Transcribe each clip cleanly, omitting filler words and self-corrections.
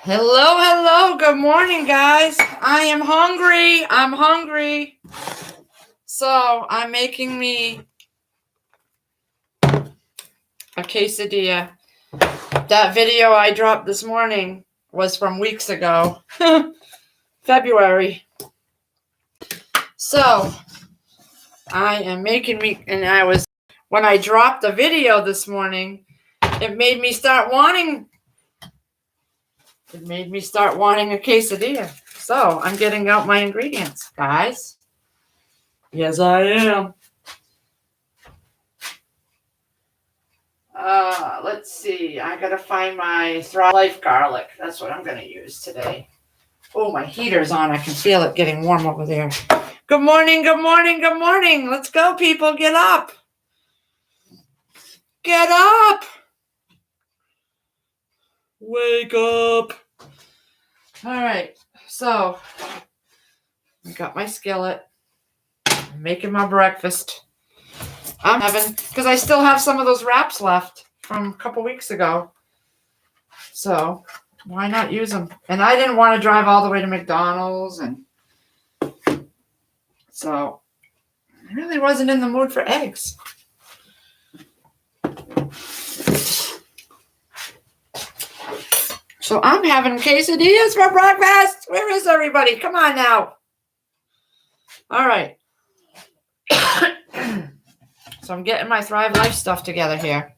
Hello, hello. Good morning, guys. I am hungry. I'm hungry. So I'm making me a quesadilla. That video I dropped this morning was from weeks ago, February. So I am making me, and when I dropped the video this morning, it made me start wanting a quesadilla. So I'm getting out my ingredients, guys. Yes, I am. Let's see. I gotta find my Thrive Life garlic. That's what I'm gonna use today. Oh, my heater's on. I can feel it getting warm over there. Good morning, good morning, good morning. Let's go, people. Get up. Get up. Wake up. All right. So, I got my skillet. I'm making my breakfast. I'm having, because I still have some of those wraps left from a couple weeks ago. So, why not use them? And I didn't want to drive all the way to McDonald's, and so I really wasn't in the mood for eggs. So I'm having quesadillas for breakfast. Where is everybody? Come on now. All right. So I'm getting my Thrive Life stuff together here.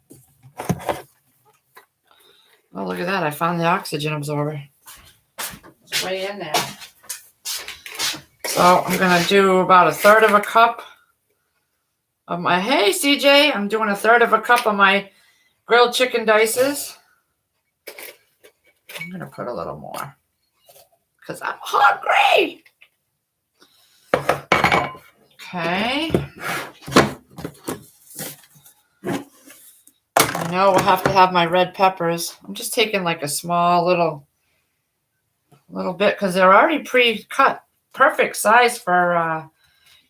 Oh, look at that. I found the oxygen absorber. It's way in there. So I'm going to do about 1/3 of a cup of my, hey, CJ, I'm doing 1/3 of a cup of my grilled chicken dices. I'm going to put a little more because I'm hungry. Okay. I know we'll have to have my red peppers. I'm just taking like a small little bit because they're already pre-cut. Perfect size for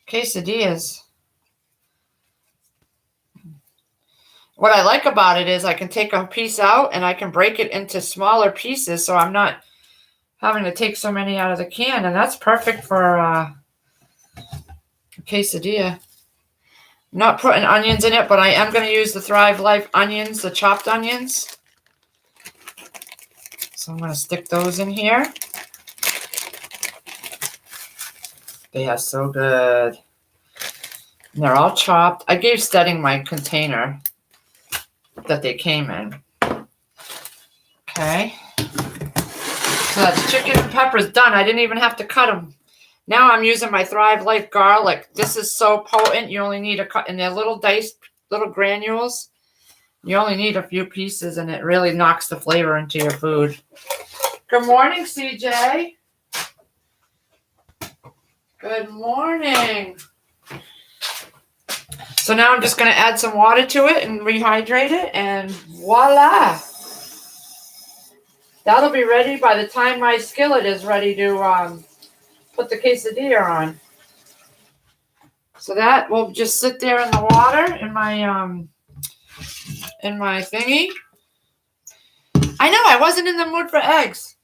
quesadillas. What I like about it is I can take a piece out and I can break it into smaller pieces, so I'm not having to take so many out of the can, and that's perfect for a quesadilla. I'm not putting onions in it, but I am going to use the Thrive Life onions, the chopped onions. So I'm going to stick those in here. They are so good. And they're all chopped. I gave Stedding my container that they came in. Okay. So that's chicken and peppers done. I didn't even have to cut them. Now I'm using my Thrive Life garlic. This is so potent. You only need a cut, and they're little diced, little granules. You only need a few pieces, and it really knocks the flavor into your food. Good morning, CJ. Good morning. So now I'm just going to add some water to it and rehydrate it, and voila. That'll be ready by the time my skillet is ready to put the quesadilla on. So that will just sit there in the water in my thingy. I know I wasn't in the mood for eggs.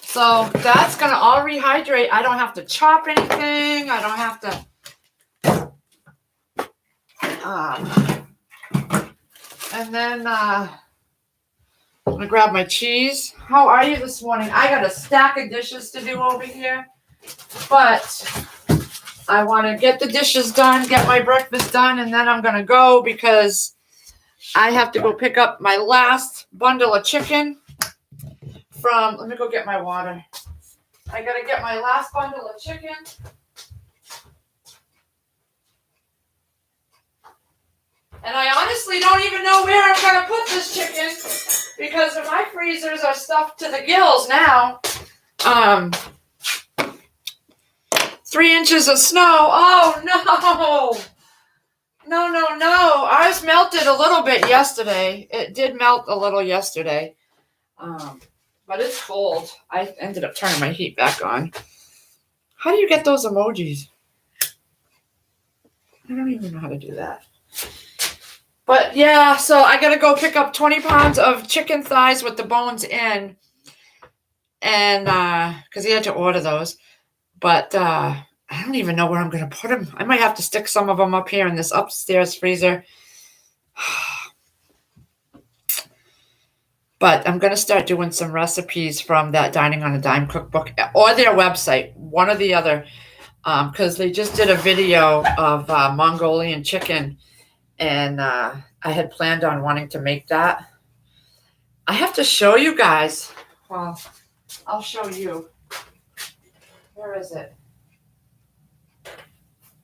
So that's going to all rehydrate. I don't have to chop anything. I don't have to. And then I'm going to grab my cheese. How are you this morning? I got a stack of dishes to do over here. But I want to get the dishes done, get my breakfast done, and then I'm going to go because I have to go pick up my last bundle of chicken from, let me go get my water. I got to get my last bundle of chicken. And I honestly don't even know where I'm going to put this chicken because my freezers are stuffed to the gills now. 3 inches of snow. Oh, no. No. Ours melted a little bit yesterday. It did melt a little yesterday. But it's cold. I ended up turning my heat back on. How do you get those emojis? I don't even know how to do that. But yeah, so I gotta go pick up 20 pounds of chicken thighs with the bones in. And because he had to order those. But I don't even know where I'm gonna put them. I might have to stick some of them up here in this upstairs freezer. But I'm gonna start doing some recipes from that Dining on a Dime cookbook or their website, one or the other. Because they just did a video of Mongolian chicken, and I had planned on wanting to make that. I have to show you guys. Well, I'll show you. Where is it?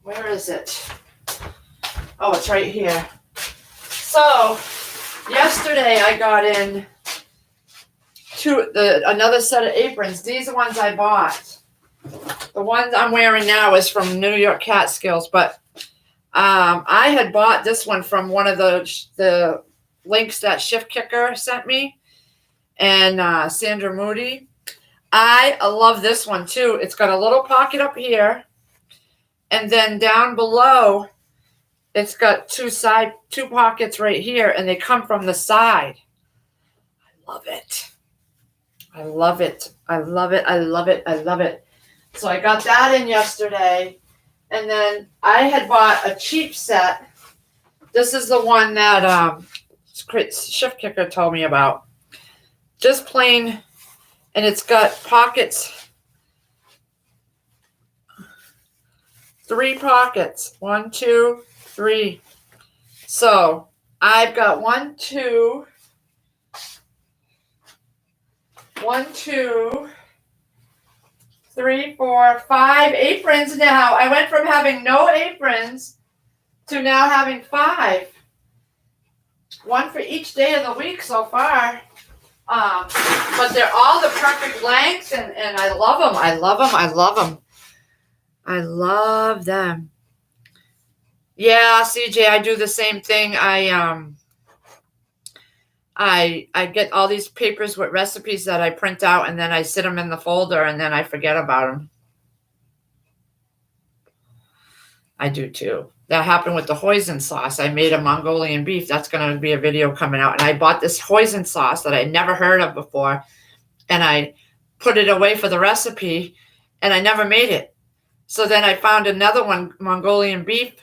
Where is it? Oh, it's right here. So, yesterday I got in another set of aprons. These are ones I bought. The one I'm wearing now is from New York Catskills, but I had bought this one from one of the links that Shift Kicker sent me, and Sandra Moody. I love this one too. It's got a little pocket up here, and then down below, it's got two pockets right here, and they come from the side. I love it. I love it. I love it. I love it. I love it. So I got that in yesterday. And then I had bought a cheap set. This is the one that Shift Kicker told me about. Just plain, and it's got pockets. 3 pockets. 1, 2, 3. So I've got 1, 2, 3, 4, 5 aprons now. I went from having no aprons to now having 5. 1 for each day of the week so far. But they're all the perfect length, and I love them. I love them. I love them. I love them. Yeah, CJ, I do the same thing. I get all these papers with recipes that I print out, and then I sit them in the folder, and then I forget about them. I do too. That happened with the hoisin sauce. I made a Mongolian beef. That's going to be a video coming out. And I bought this hoisin sauce that I never heard of before, and I put it away for the recipe, and I never made it. So then I found another one, Mongolian beef,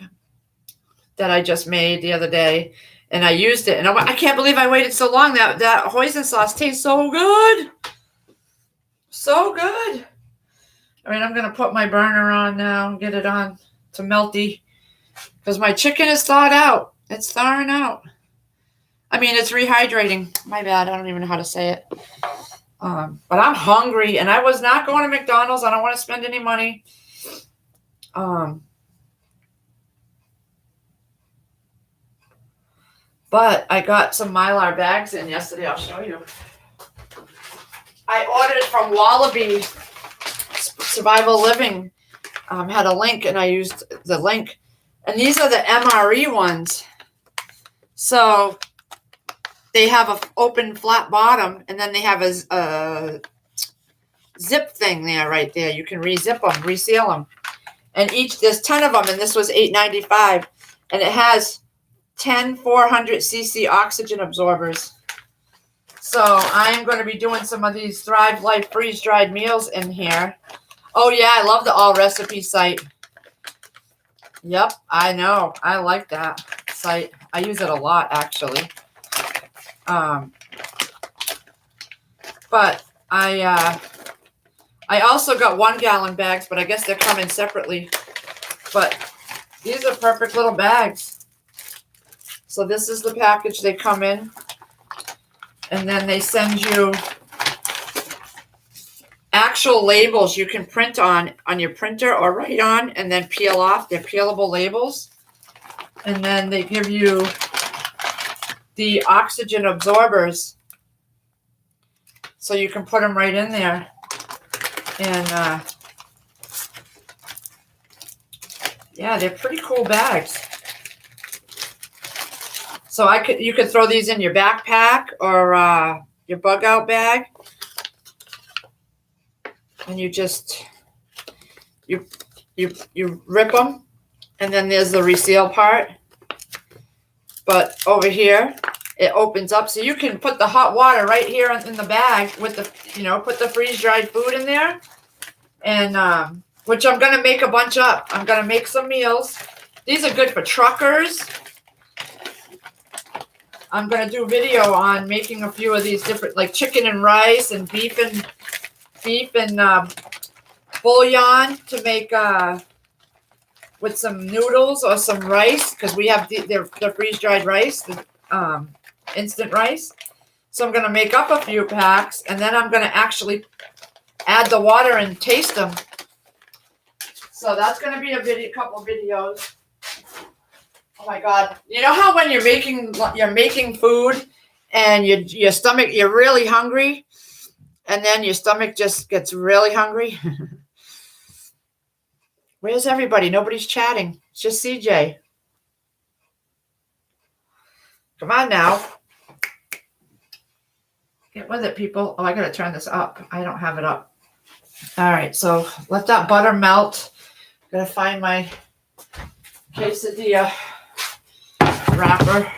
that I just made the other day, and I used it. And I can't believe I waited so long. That hoisin sauce tastes so good. So good. All right, I'm going to put my burner on now and get it on to melty, because my chicken is thawed out. It's thawing out. I mean, it's rehydrating. My bad. I don't even know how to say it. But I'm hungry, and I was not going to McDonald's. I don't want to spend any money. But I got some Mylar bags in yesterday. I'll show you. I ordered from Wallaby Survival Living. Had a link, and I used the link. And these are the MRE ones. So they have an open flat bottom, and then they have a zip thing there, right there. You can re-zip them, reseal them. And there's 10 of them, and this was $8.95. And it has 10 400cc oxygen absorbers. So I am going to be doing some of these Thrive Life freeze-dried meals in here. Oh, yeah, I love the All Recipe site. Yep, I know. I like that site. I use it a lot, actually. But I also got 1-gallon bags, but I guess they're coming separately. But these are perfect little bags. So this is the package they come in. And then they send you actual labels you can print on your printer or write on and then peel off. They're peelable labels. And then they give you the oxygen absorbers, so you can put them right in there. And yeah, they're pretty cool bags. So you could throw these in your backpack or your bug out bag, and you just you rip them, and then there's the reseal part. but over here it opens up so you can put the hot water right here in the bag with the, put the freeze-dried food in there. And which I'm going to make a bunch up. I'm going to make some meals. These are good for truckers. I'm going to do video on making a few of these different, like chicken and rice and beef and bouillon to make with some noodles or some rice, because we have the freeze-dried rice, the instant rice. So I'm going to make up a few packs, and then I'm going to actually add the water and taste them. So that's going to be a couple videos. Oh my God! You know how when you're making food, and your stomach, you're really hungry, and then your stomach just gets really hungry. Where's everybody? Nobody's chatting. It's just CJ. Come on now. Get with it, people. Oh, I got to turn this up. I don't have it up. All right, so let that butter melt. Got to find my quesadilla wrapper.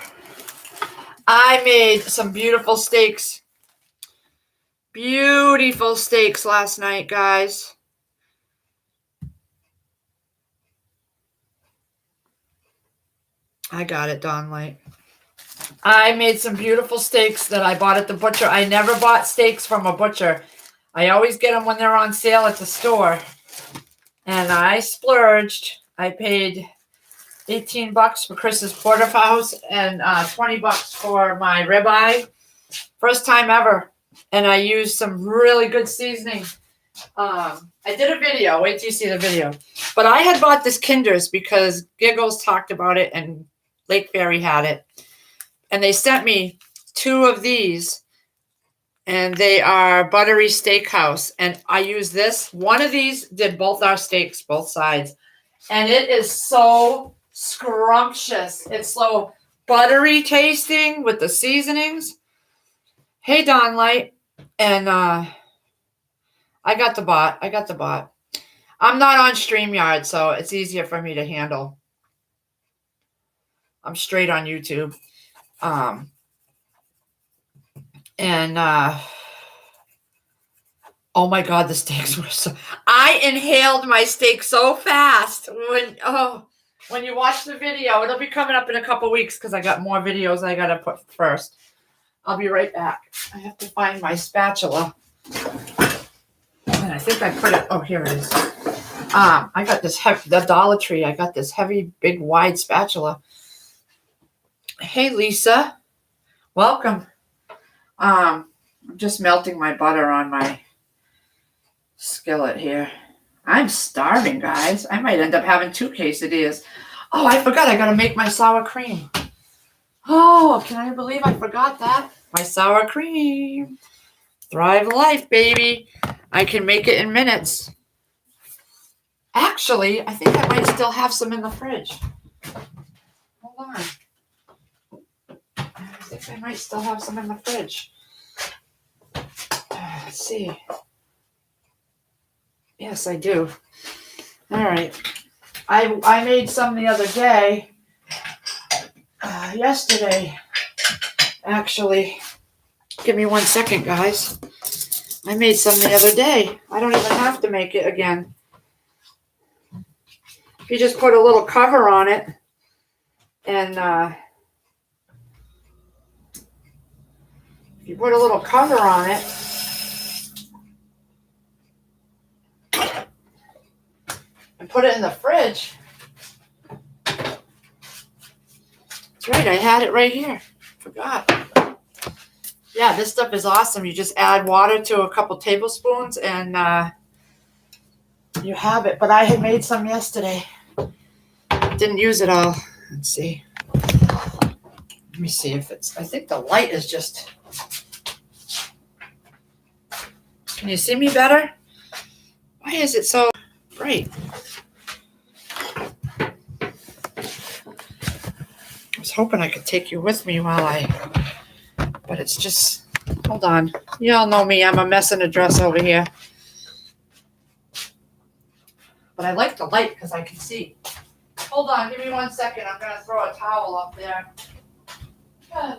I made some beautiful steaks. Beautiful steaks last night, guys. I got it, Dawn Light. I made some beautiful steaks that I bought at the butcher. I never bought steaks from a butcher. I always get them when they're on sale at the store. And I splurged. I paid $18 for Chris's porterhouse and $20 for my ribeye. First time ever. And I used some really good seasoning. I did a video. Wait till you see the video. But I had bought this Kinder's because Giggles talked about it and Lake Fairy had it. And they sent me 2 of these. And they are Buttery Steakhouse. And I use this. One of these did both our steaks, both sides. And it is so scrumptious. It's so buttery tasting with the seasonings. Hey, Dawn Light. And I got the bot. I'm not on StreamYard, so it's easier for me to handle. I'm straight on YouTube. Oh my God, the steaks were so... I inhaled my steak so fast. When you watch the video, it'll be coming up in a couple weeks because I got more videos I got to put first. I'll be right back. I have to find my spatula. And I think I put it... Oh, here it is. I got this the Dollar Tree. I got this heavy, big, wide spatula. Hey, Lisa. Welcome. I'm just melting my butter on my skillet here. I'm starving, guys. I might end up having 2 quesadillas. Oh, I forgot. I got to make my sour cream. Oh, can I believe I forgot that? My sour cream. Thrive life, baby. I can make it in minutes. Actually, I think I might still have some in the fridge. Hold on. I think I might still have some in the fridge. Let's see. Yes, I do. All right. I made some the other day. Yesterday, actually. Give me 1 second, guys. I made some the other day. I don't even have to make it again. You just put a little cover on it, and if you put a little cover on it, and put it in the fridge. That's right, I had it right here. Forgot. Yeah, this stuff is awesome. You just add water to a couple tablespoons, and you have it. But I had made some yesterday. Didn't use it all. Let's see. Let me see if it's... I think the light is just... Can you see me better? Why is it so bright? I was hoping I could take you with me while but it's just... Hold on. You all know me. I'm a mess in a dress over here. But I like the light because I can see. Hold on. Give me 1 second. I'm going to throw a towel up there. My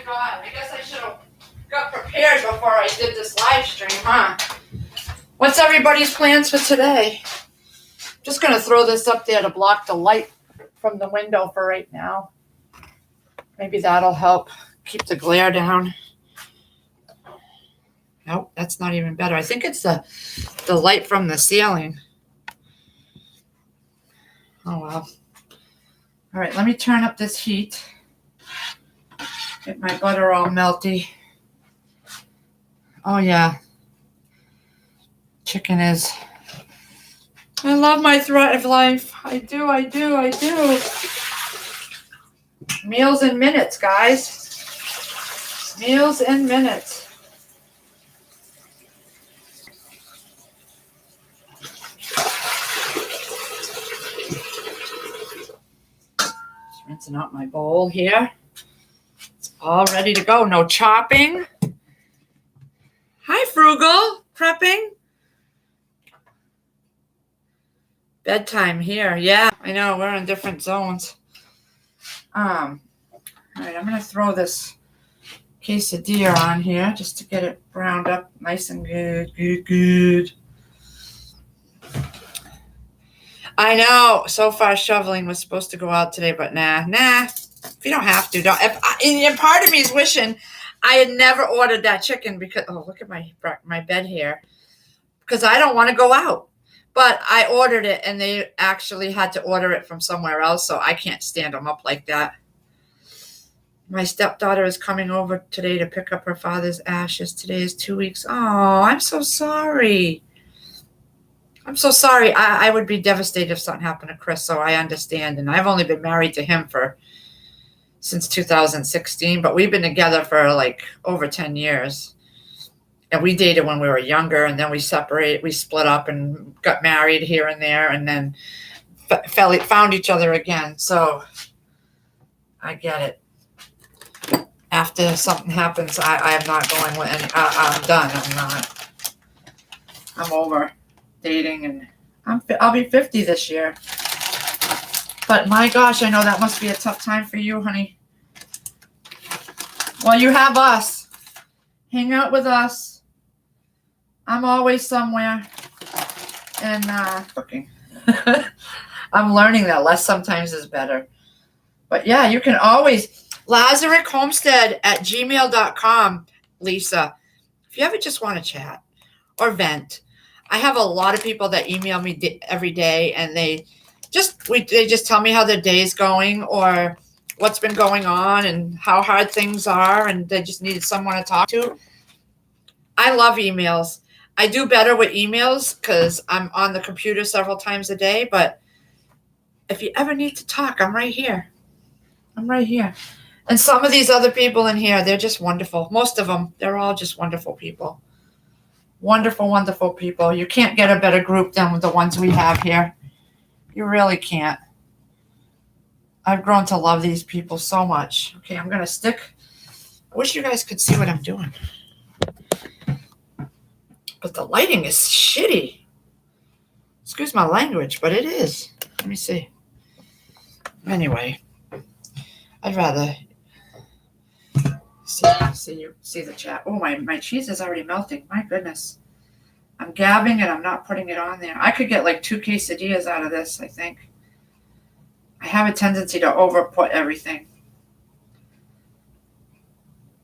God, I guess I should have got prepared before I did this live stream, huh? What's everybody's plans for today? Just gonna throw this up there to block the light from the window for right now. Maybe that'll help keep the glare down. Nope, that's not even better. I think it's the light from the ceiling. Oh well. All right, let me turn up this heat. Get my butter all melty. Oh yeah. Chicken is. I love my Thrive life. I do. Meals in minutes, guys. Meals in minutes. Just rinsing out my bowl here. It's all ready to go. No chopping. Hi, Frugal. Prepping. Bedtime here. Yeah, I know. We're in different zones. All right, I'm going to throw this quesadilla on here just to get it browned up nice and good. I know. So far, shoveling was supposed to go out today, but nah. If you don't have to, don't. And part of me is wishing I had never ordered that chicken because, oh, look at my bed here. Because I don't want to go out. But I ordered it, and they actually had to order it from somewhere else, so I can't stand them up like that. My stepdaughter is coming over today to pick up her father's ashes. Today is 2 weeks. Oh, I'm so sorry. I would be devastated if something happened to Chris, so I understand. And I've only been married to him since 2016, but we've been together for like over 10 years. And we dated when we were younger, and then we split up and got married here and there, and then found each other again. So I get it. After something happens, I'm not going with any. I'm done. I'm over dating, and I'll be 50 this year. But my gosh, I know that must be a tough time for you, honey. Well, you have us. Hang out with us. I'm always somewhere, and cooking. I'm learning that less sometimes is better. But yeah, you can always, LazarusHomestead@gmail.com, Lisa. If you ever just want to chat or vent. I have a lot of people that email me every day, and they just tell me how their day is going or what's been going on and how hard things are, and they just needed someone to talk to. I love emails. I do better with emails because I'm on the computer several times a day, but if you ever need to talk, I'm right here. And some of these other people in here, they're just wonderful. Most of them, they're all just wonderful people. Wonderful, wonderful people. You can't get a better group than the ones we have here. You really can't. I've grown to love these people so much. Okay, I'm going to stick. I wish you guys could see what I'm doing. But the lighting is shitty. Excuse my language, but it is. Let me see. Anyway, I'd rather see the chat. Oh, my cheese is already melting. My goodness. I'm gabbing and I'm not putting it on there. I could get like 2 quesadillas out of this, I think. I have a tendency to over put everything.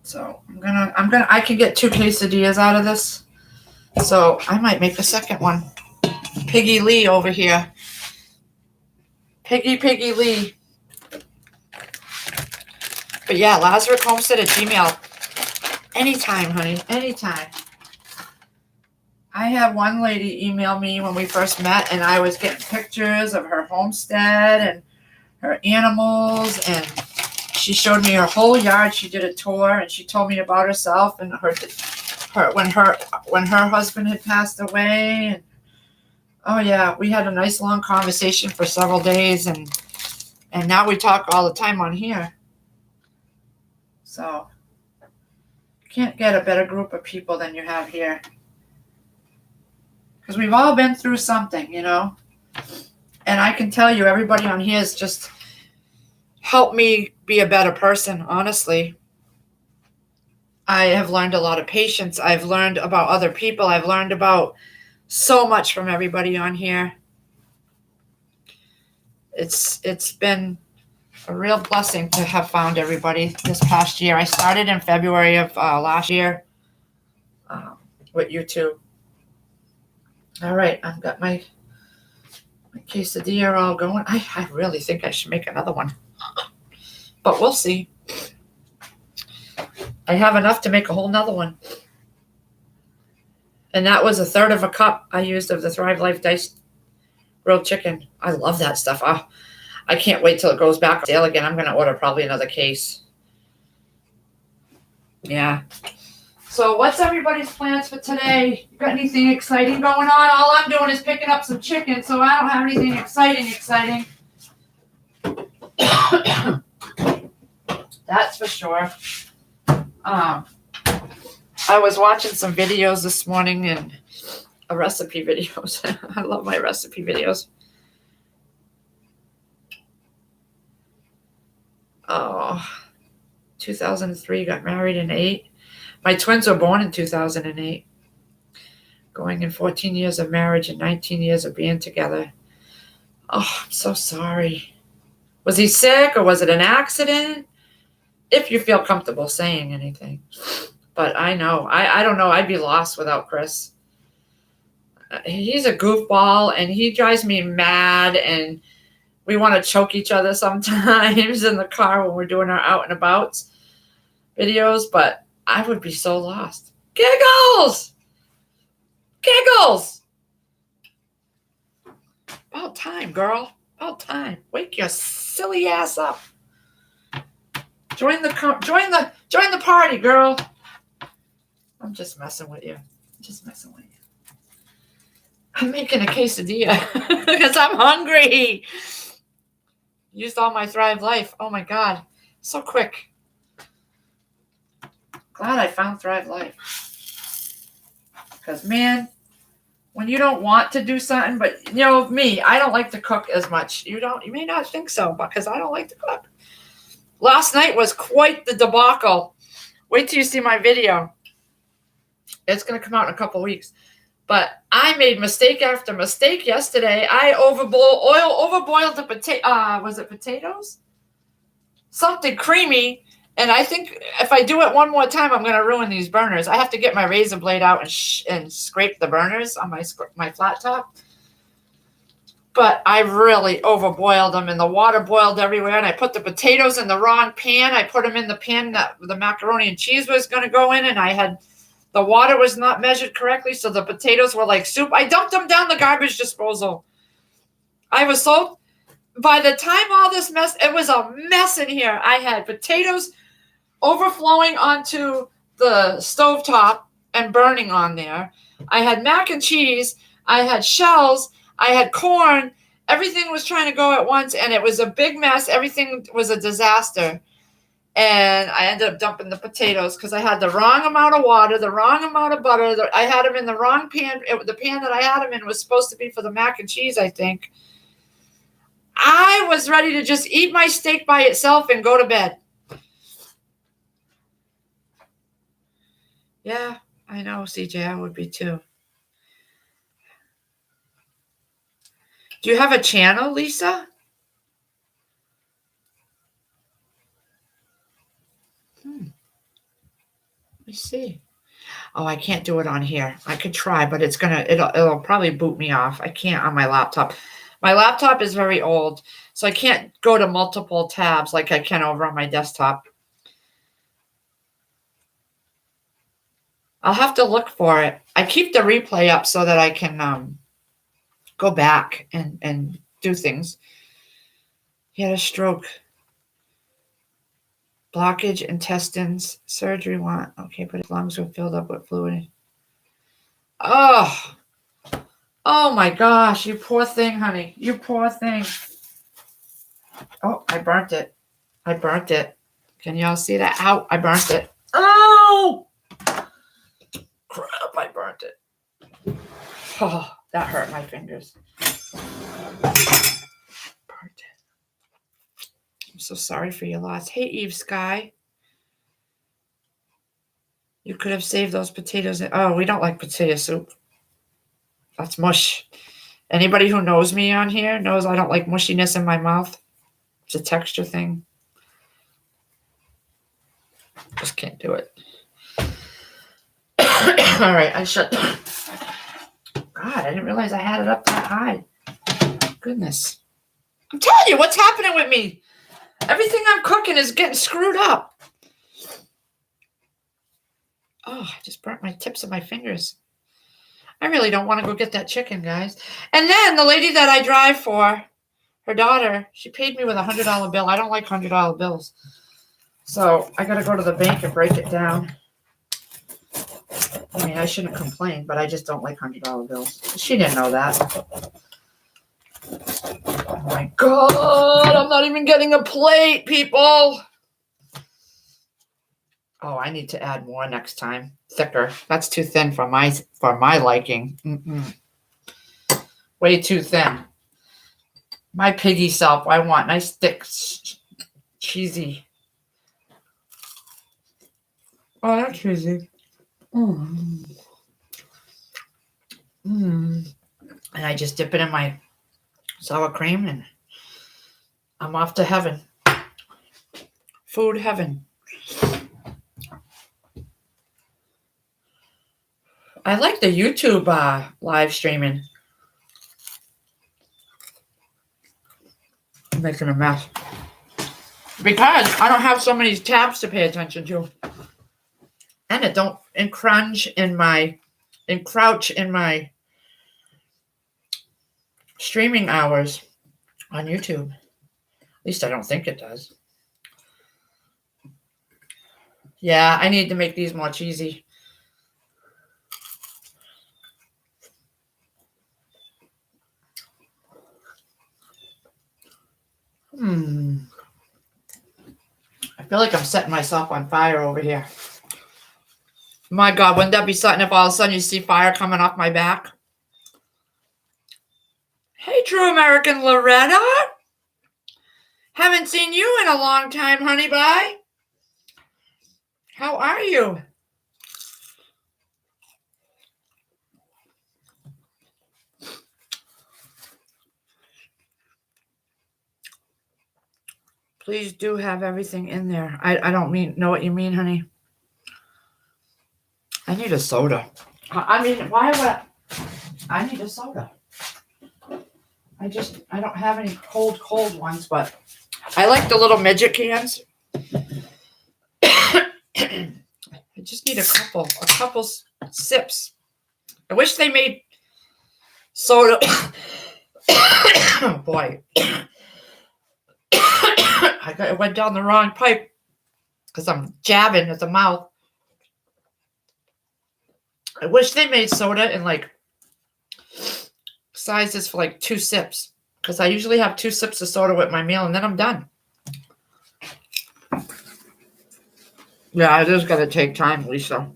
So I can get 2 quesadillas out of this. So I might make a second one. Piggy Lee over here. Piggy Lee. But yeah, LazarusHomestead@gmail. Anytime, honey. Anytime. I had one lady email me when we first met, and I was getting pictures of her homestead and her animals, and she showed me her whole yard. She did a tour, and she told me about herself and when her husband had passed away. And oh yeah, we had a nice long conversation for several days, and now we talk all the time on here. So Can't get a better group of people than you have here. Because we've all been through something, you know. And I can tell you, everybody on here has just helped me be a better person, honestly. I have learned a lot of patience. I've learned about other people. I've learned about so much from everybody on here. It's been a real blessing to have found everybody this past year. I started in February of last year with YouTube. All right, I've got my quesadilla all going. I really think I should make another one, but we'll see. I have enough to make a whole nother one. And that was 1/3 of a cup I used of the Thrive Life diced grilled chicken. I love that stuff. Oh, I can't wait till it goes back on sale again. I'm going to order probably another case. Yeah. So what's everybody's plans for today? You got anything exciting going on? All I'm doing is picking up some chicken, so I don't have anything exciting. That's for sure. I was watching some videos this morning and recipe videos. I love my recipe videos. Oh, 2003, got married in 2008. My twins were born in 2008. Going in 14 years of marriage and 19 years of being together. Oh, I'm so sorry. Was he sick or was it an accident? If you feel comfortable saying anything. But I know, I don't know. I'd be lost without Chris. He's a goofball and he drives me mad, and we want to choke each other sometimes in the car when we're doing our out and abouts videos, but I would be so lost. Giggles! About time, girl. About time. Wake your silly ass up. Join the party, girl. I'm just messing with you. I'm making a quesadilla because I'm hungry. Used all my Thrive Life. Oh my God. So quick. Glad I found Thrive Life. Because, man, when you don't want to do something, but, you know, me, I don't like to cook as much. You may not think so, because I don't like to cook. Last night was quite the debacle. Wait till you see my video. It's going to come out in a couple weeks. But I made mistake after mistake yesterday. I overboiled the potato. Was it potatoes? Something creamy. And I think if I do it one more time, I'm going to ruin these burners. I have to get my razor blade out and scrape the burners on my flat top. But I really overboiled them, and the water boiled everywhere. And I put the potatoes in the wrong pan. I put them in the pan that the macaroni and cheese was going to go in, and the water was not measured correctly, so the potatoes were like soup. I dumped them down the garbage disposal. By the time all this mess, it was a mess in here. I had potatoes overflowing onto the stovetop and burning on there. I had mac and cheese. I had shells. I had corn. Everything was trying to go at once, and it was a big mess. Everything was a disaster. And I ended up dumping the potatoes because I had the wrong amount of water, the wrong amount of butter. I had them in the wrong pan. The pan that I had them in was supposed to be for the mac and cheese, I think. I was ready to just eat my steak by itself and go to bed. Yeah, I know, CJ, I would be too. Do you have a channel, Lisa? Let me see. Oh, I can't do it on here. I could try, but it'll probably boot me off. I can't on my laptop. My laptop is very old, so I can't go to multiple tabs like I can over on my desktop. I'll have to look for it. I keep the replay up so that I can go back and do things. He had a stroke. Blockage, intestines, surgery okay, but his lungs were filled up with fluid. Oh my gosh, you poor thing, honey. You poor thing. Oh, I burnt it. Can y'all see that? Ow, I burnt it. Oh! burnt it. Oh, that hurt my fingers. Burnt it. I'm so sorry for your loss. Hey, Eve Sky. You could have saved those potatoes. Oh, we don't like potato soup. That's mush. Anybody who knows me on here knows I don't like mushiness in my mouth. It's a texture thing. Just can't do it. All right, I shut. God, I didn't realize I had it up that high. Goodness. I'm telling you, what's happening with me? Everything I'm cooking is getting screwed up. Oh, I just burnt my tips of my fingers. I really don't want to go get that chicken, guys. And then the lady that I drive for, her daughter, she paid me with a $100 bill. I don't like $100 bills. So I got to go to the bank and break it down. I mean, I shouldn't complain, but I just don't like $100 bills. She didn't know that. Oh my God, I'm not even getting a plate, people. Oh, I need to add more next time. Thicker. That's too thin for my liking. Way too thin. My piggy self, I want nice, thick, cheesy. Oh, that's cheesy. And I just dip it in my sour cream and I'm off to heaven. Food heaven. I like the YouTube live streaming. I'm making a mess. Because I don't have so many tabs to pay attention to. And it don't encroach in my streaming hours on YouTube. At least I don't think it does. Yeah, I need to make these more cheesy. I feel like I'm setting myself on fire over here. My God, wouldn't that be something if all of a sudden you see fire coming off my back? Hey, True American Loretta. Haven't seen you in a long time, honey bye. How are you? Please do have everything in there. I don't know what you mean, honey. I need a soda. I mean, why would I need a soda? I don't have any cold ones, but I like the little midget cans. I just need a couple sips. I wish they made soda. Oh boy. I went down the wrong pipe because I'm jabbing at the mouth. I wish they made soda in like sizes for like 2 sips because I usually have 2 sips of soda with my meal and then I'm done. Yeah, it is going to take time, Lisa.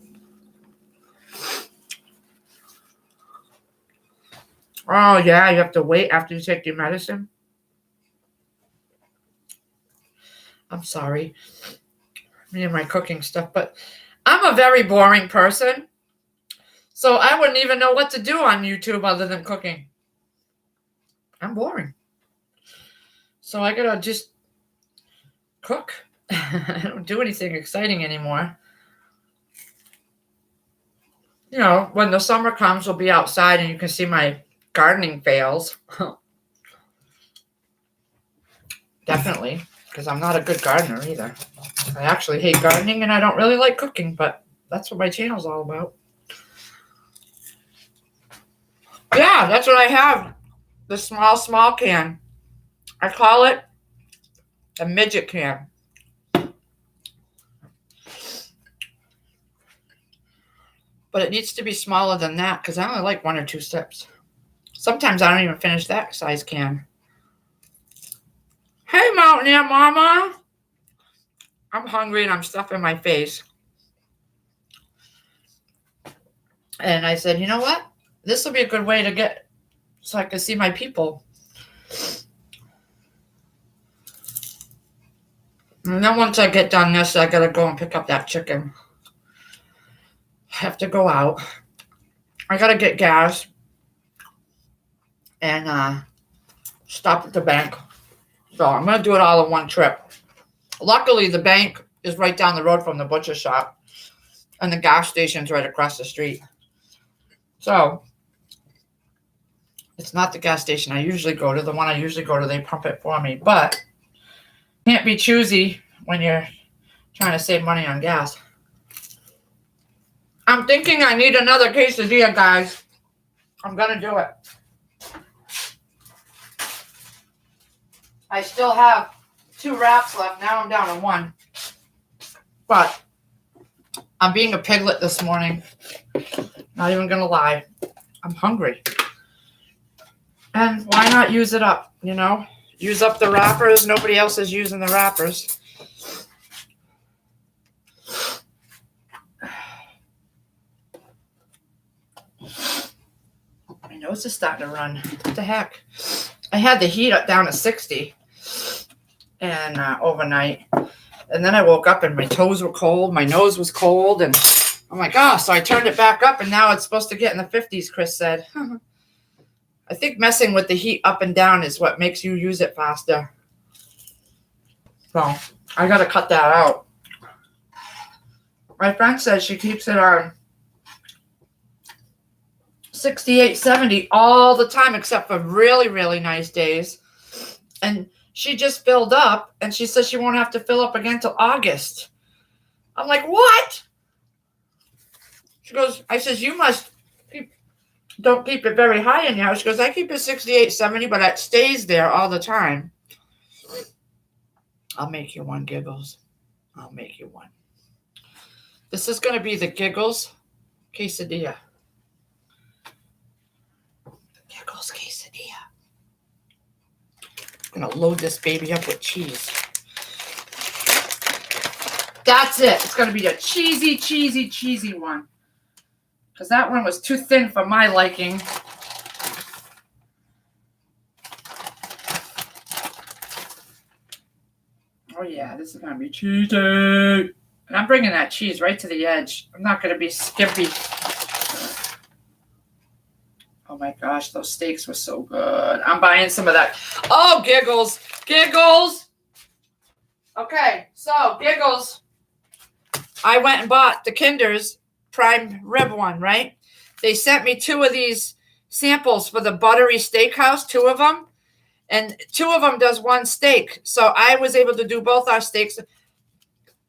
Oh, yeah, you have to wait after you take your medicine. I'm sorry. Me and my cooking stuff, but I'm a very boring person. So I wouldn't even know what to do on YouTube other than cooking. I'm boring. So I gotta just cook. I don't do anything exciting anymore. You know, when the summer comes, we'll be outside and you can see my gardening fails. Definitely, because I'm not a good gardener either. I actually hate gardening and I don't really like cooking, but that's what my channel's all about. Yeah, that's what I have. The small can. I call it a midget can. But it needs to be smaller than that because I only like 1 or 2 sips. Sometimes I don't even finish that size can. Hey, Mountaineer Mama. I'm hungry and I'm stuffing my face. And I said, you know what? This will be a good way to get so I can see my people. And then once I get done this, I gotta go and pick up that chicken. I have to go out. I gotta get gas and stop at the bank. So I'm gonna do it all in one trip. Luckily, the bank is right down the road from the butcher shop, and the gas station's right across the street. So it's not the gas station I usually go to. The one I usually go to, they pump it for me. But can't be choosy when you're trying to save money on gas. I'm thinking I need another quesadilla, guys. I'm gonna do it. I still have 2 wraps left. Now I'm down to 1. But I'm being a piglet this morning. Not even gonna lie. I'm hungry. And why not use it up, you know? Use up the wrappers. Nobody else is using the wrappers. My nose is starting to run. What the heck? I had the heat up down to 60 and overnight. And then I woke up and my toes were cold. My nose was cold. And I'm like, oh, so I turned it back up and now it's supposed to get in the 50s, Chris said. I think messing with the heat up and down is what makes you use it faster. So I got to cut that out. My friend says she keeps it on 68, 70 all the time, except for really, really nice days. And she just filled up, and she says she won't have to fill up again till August. I'm like, what? She goes, I says, you don't keep it very high in your house. She goes, I keep it 68, 70, but it stays there all the time. I'll make you one, Giggles. I'll make you one. This is going to be the Giggles quesadilla. Giggles quesadilla. I'm going to load this baby up with cheese. That's it. It's going to be a cheesy, cheesy, cheesy one. Because that one was too thin for my liking. Oh, yeah. This is going to be cheesy. And I'm bringing that cheese right to the edge. I'm not going to be skimpy. Oh, my gosh. Those steaks were so good. I'm buying some of that. Oh, Giggles. Giggles. Okay. So, Giggles. I went and bought the Kinder's prime rib one, right? They sent me 2 of these samples for the buttery steakhouse, 2 of them. And 2 of them does 1 steak. So I was able to do both our steaks.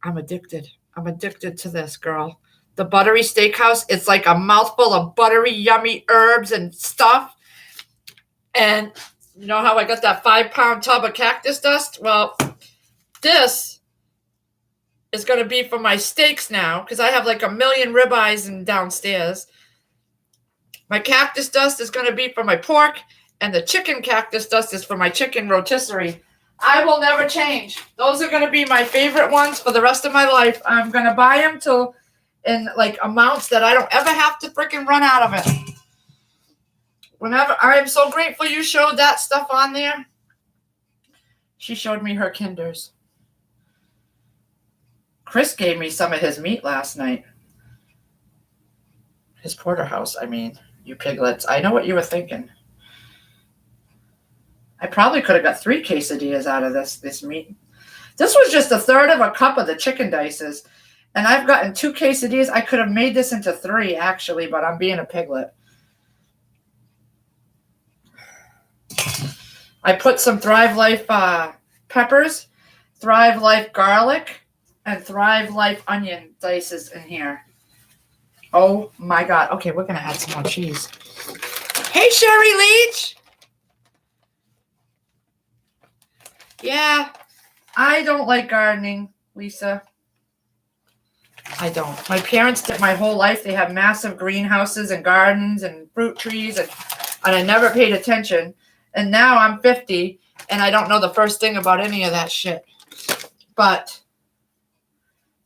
I'm addicted. I'm addicted to this, girl. The buttery steakhouse, it's like a mouthful of buttery, yummy herbs and stuff. And you know how I got that 5-pound tub of cactus dust? Well, this is going to be for my steaks now because I have like a million ribeyes and downstairs. My cactus dust is going to be for my pork, and the chicken cactus dust is for my chicken rotisserie. I will never change. Those are going to be my favorite ones for the rest of my life. I'm going to buy them till in like amounts that I don't ever have to freaking run out of it. Whenever I am so grateful you showed that stuff on there. She showed me her Kinders. Chris gave me some of his meat last night. His porterhouse, I mean. You piglets. I know what you were thinking. I probably could have got 3 quesadillas out of this meat. This was just 1/3 of a cup of the chicken dices. And I've gotten 2 quesadillas. I could have made this into 3, actually, but I'm being a piglet. I put some Thrive Life peppers, Thrive Life garlic, and Thrive Life onion dices in here. Oh, my God. Okay, we're going to add some more cheese. Hey, Sherry Leach. Yeah, I don't like gardening, Lisa. I don't. My parents did my whole life. They have massive greenhouses and gardens and fruit trees, and I never paid attention. And now I'm 50, and I don't know the first thing about any of that shit. But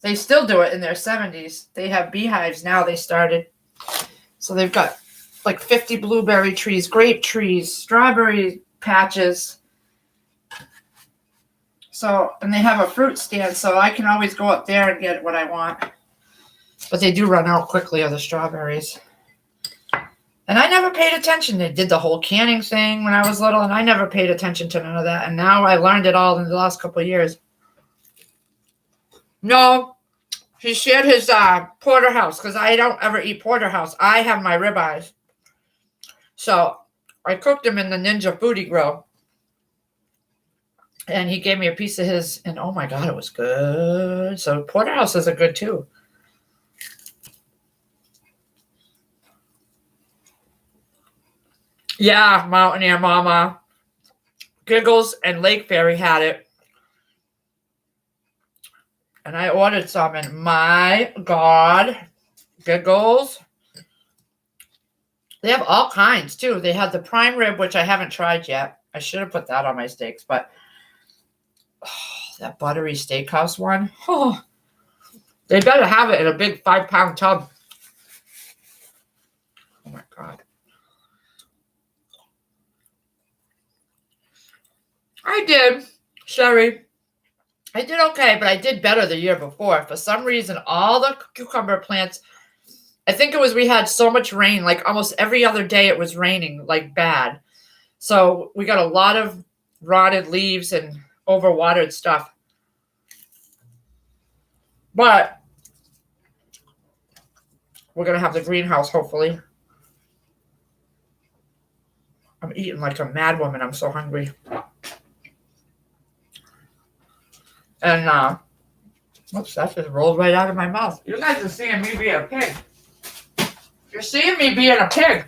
they still do it in their 70s. They have beehives now. They started. So they've got like 50 blueberry trees, grape trees, strawberry patches. So, and they have a fruit stand, so I can always go up there and get what I want. But they do run out quickly of the strawberries. And I never paid attention. They did the whole canning thing when I was little, and I never paid attention to none of that. And now I learned it all in the last couple of years. No, he shared his porterhouse because I don't ever eat porterhouse. I have my ribeyes. So I cooked them in the Ninja Foodie Grill. And he gave me a piece of his, and oh my God, it was good. So porterhouses are good too. Yeah, Mountaineer Mama. Giggles and Lake Fairy had it. And I ordered some, and my God, Giggles. They have all kinds too. They had the prime rib, which I haven't tried yet. I should have put that on my steaks, but that buttery steakhouse one. Oh, they better have it in a big 5-pound tub. Oh my God. I did, Sherry. I did okay, but I did better the year before. For some reason, all the cucumber plants, I think it was we had so much rain, like almost every other day it was raining, like bad. So we got a lot of rotted leaves and overwatered stuff. But we're going to have the greenhouse, hopefully. I'm eating like a mad woman. I'm so hungry. And, oops, that just rolled right out of my mouth. You guys are seeing me be a pig. You're seeing me being a pig.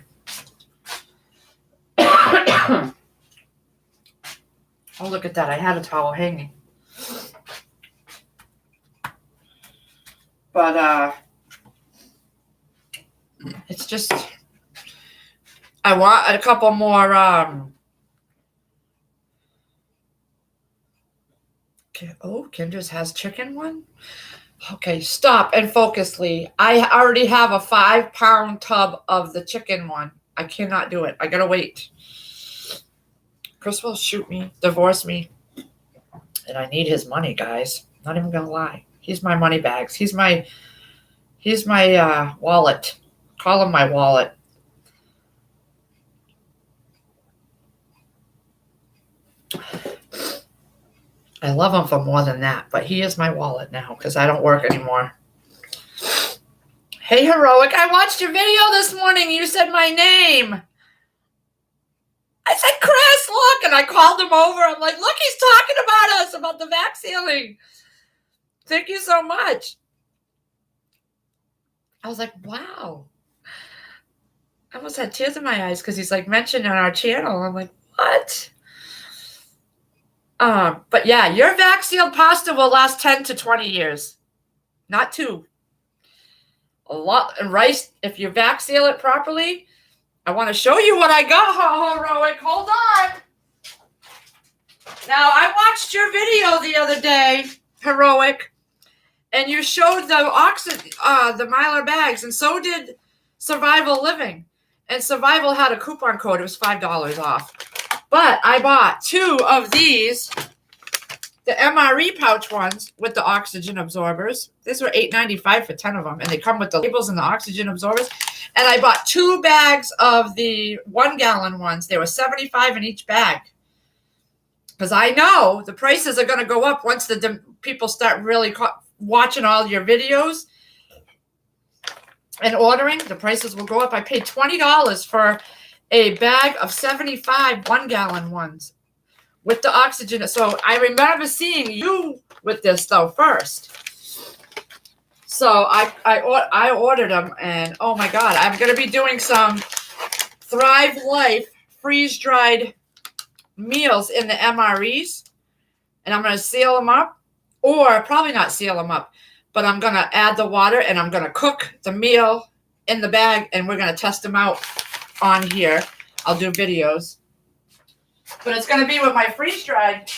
Oh, look at that. I had a towel hanging. But, it's just, I want a couple more, oh, Kendra's has chicken one? Okay, stop and focus, Lee. I already have a 5-pound tub of the chicken one. I cannot do it. I gotta wait. Chris will shoot me, divorce me. And I need his money, guys. Not even gonna lie. He's my money bags. He's my wallet. Call him my wallet. I love him for more than that, but he is my wallet now because I don't work anymore. Hey, Heroic, I watched your video this morning. You said my name. I said, Chris, look, and I called him over. I'm like, look, he's talking about us, about the vac sealing. Thank you so much. I was like, wow. I almost had tears in my eyes because he's like mentioned on our channel. I'm like, what? But yeah, your vac sealed pasta will last 10 to 20 years. Not 2. A lot. And rice, if you vac seal it properly, I want to show you what I got, Heroic. Hold on. Now, I watched your video the other day, Heroic, and you showed the Mylar bags, and so did Survival Living. And Survival had a coupon code. It was $5 off. But I bought 2 of these, the MRE pouch ones with the oxygen absorbers. These were $8.95 for 10 of them, and they come with the labels and the oxygen absorbers. And I bought 2 bags of the 1-gallon ones. They were $75 in each bag. Because I know the prices are going to go up once the people start really watching all your videos and ordering. The prices will go up. I paid $20 for a bag of 75 1-gallon ones with the oxygen. So I remember seeing you with this though first. So I ordered them, and oh my God, I'm going to be doing some Thrive Life freeze-dried meals in the MREs, and I'm going to seal them up, or probably not seal them up, but I'm going to add the water, and I'm going to cook the meal in the bag, and we're going to test them out on here. I'll do videos, but it's going to be with my freeze-dried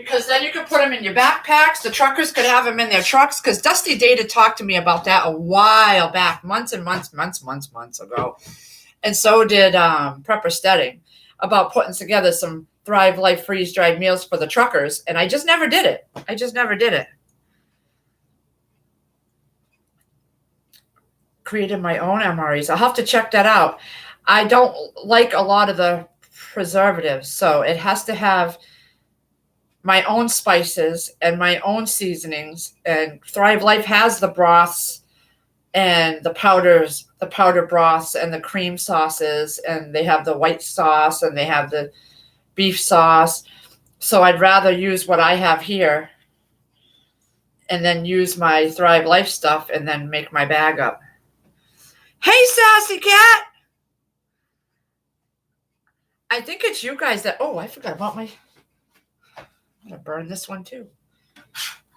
because then you could put them in your backpacks. The truckers could have them in their trucks, because Dusty Data talked to me about that a while back, months ago. And so did Prepper Steading, about putting together some Thrive Life freeze-dried meals for the truckers, and I just never did it. Created my own MREs. I'll have to check that out. I don't like a lot of the preservatives, so it has to have my own spices and my own seasonings. And Thrive Life has the broths and the powder broths and the cream sauces, and they have the white sauce and they have the beef sauce. So I'd rather use what I have here and then use my Thrive Life stuff and then make my bag up. Hey, Sassy Cat! I think it's you guys that... Oh, I forgot about my... I'm going to burn this one too.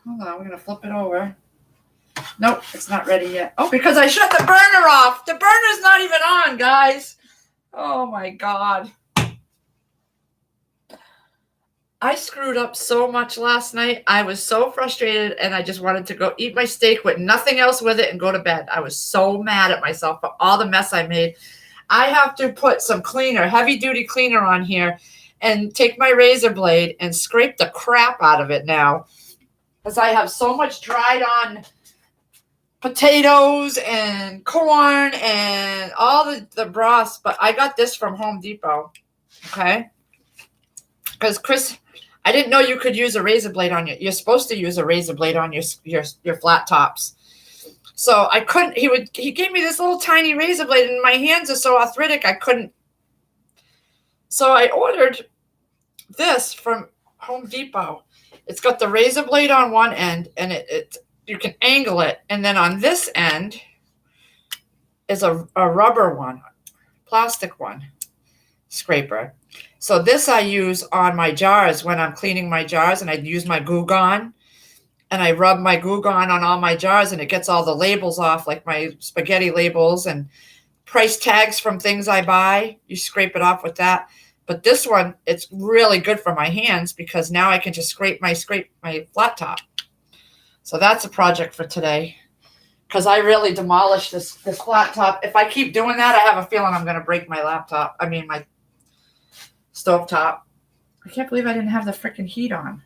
Hold on, we're going to flip it over. Nope, it's not ready yet. Oh, because I shut the burner off. The burner's not even on, guys. Oh, my God. I screwed up so much last night. I was so frustrated, and I just wanted to go eat my steak with nothing else with it and go to bed. I was so mad at myself for all the mess I made. I have to put some cleaner, heavy-duty cleaner on here and take my razor blade and scrape the crap out of it now, because I have so much dried on potatoes and corn and all the broths. But I got this from Home Depot, okay? Because Chris, I didn't know you could use a razor blade on your... You're supposed to use a razor blade on your flat tops. So I couldn't... He gave me this little tiny razor blade, and my hands are so arthritic I couldn't. So I ordered this from Home Depot. It's got the razor blade on one end, and it you can angle it. And then on this end is a rubber one, plastic one, scraper. So this I use on my jars when I'm cleaning my jars, and I use my Goo Gone, and I rub my Goo Gone on all my jars, and it gets all the labels off, like my spaghetti labels and price tags from things I buy. You scrape it off with that. But this one, it's really good for my hands, because now I can just scrape my flat top. So that's a project for today, because I really demolished this flat top. If I keep doing that, I have a feeling I'm going to break my my stove top. I can't believe I didn't have the freaking heat on.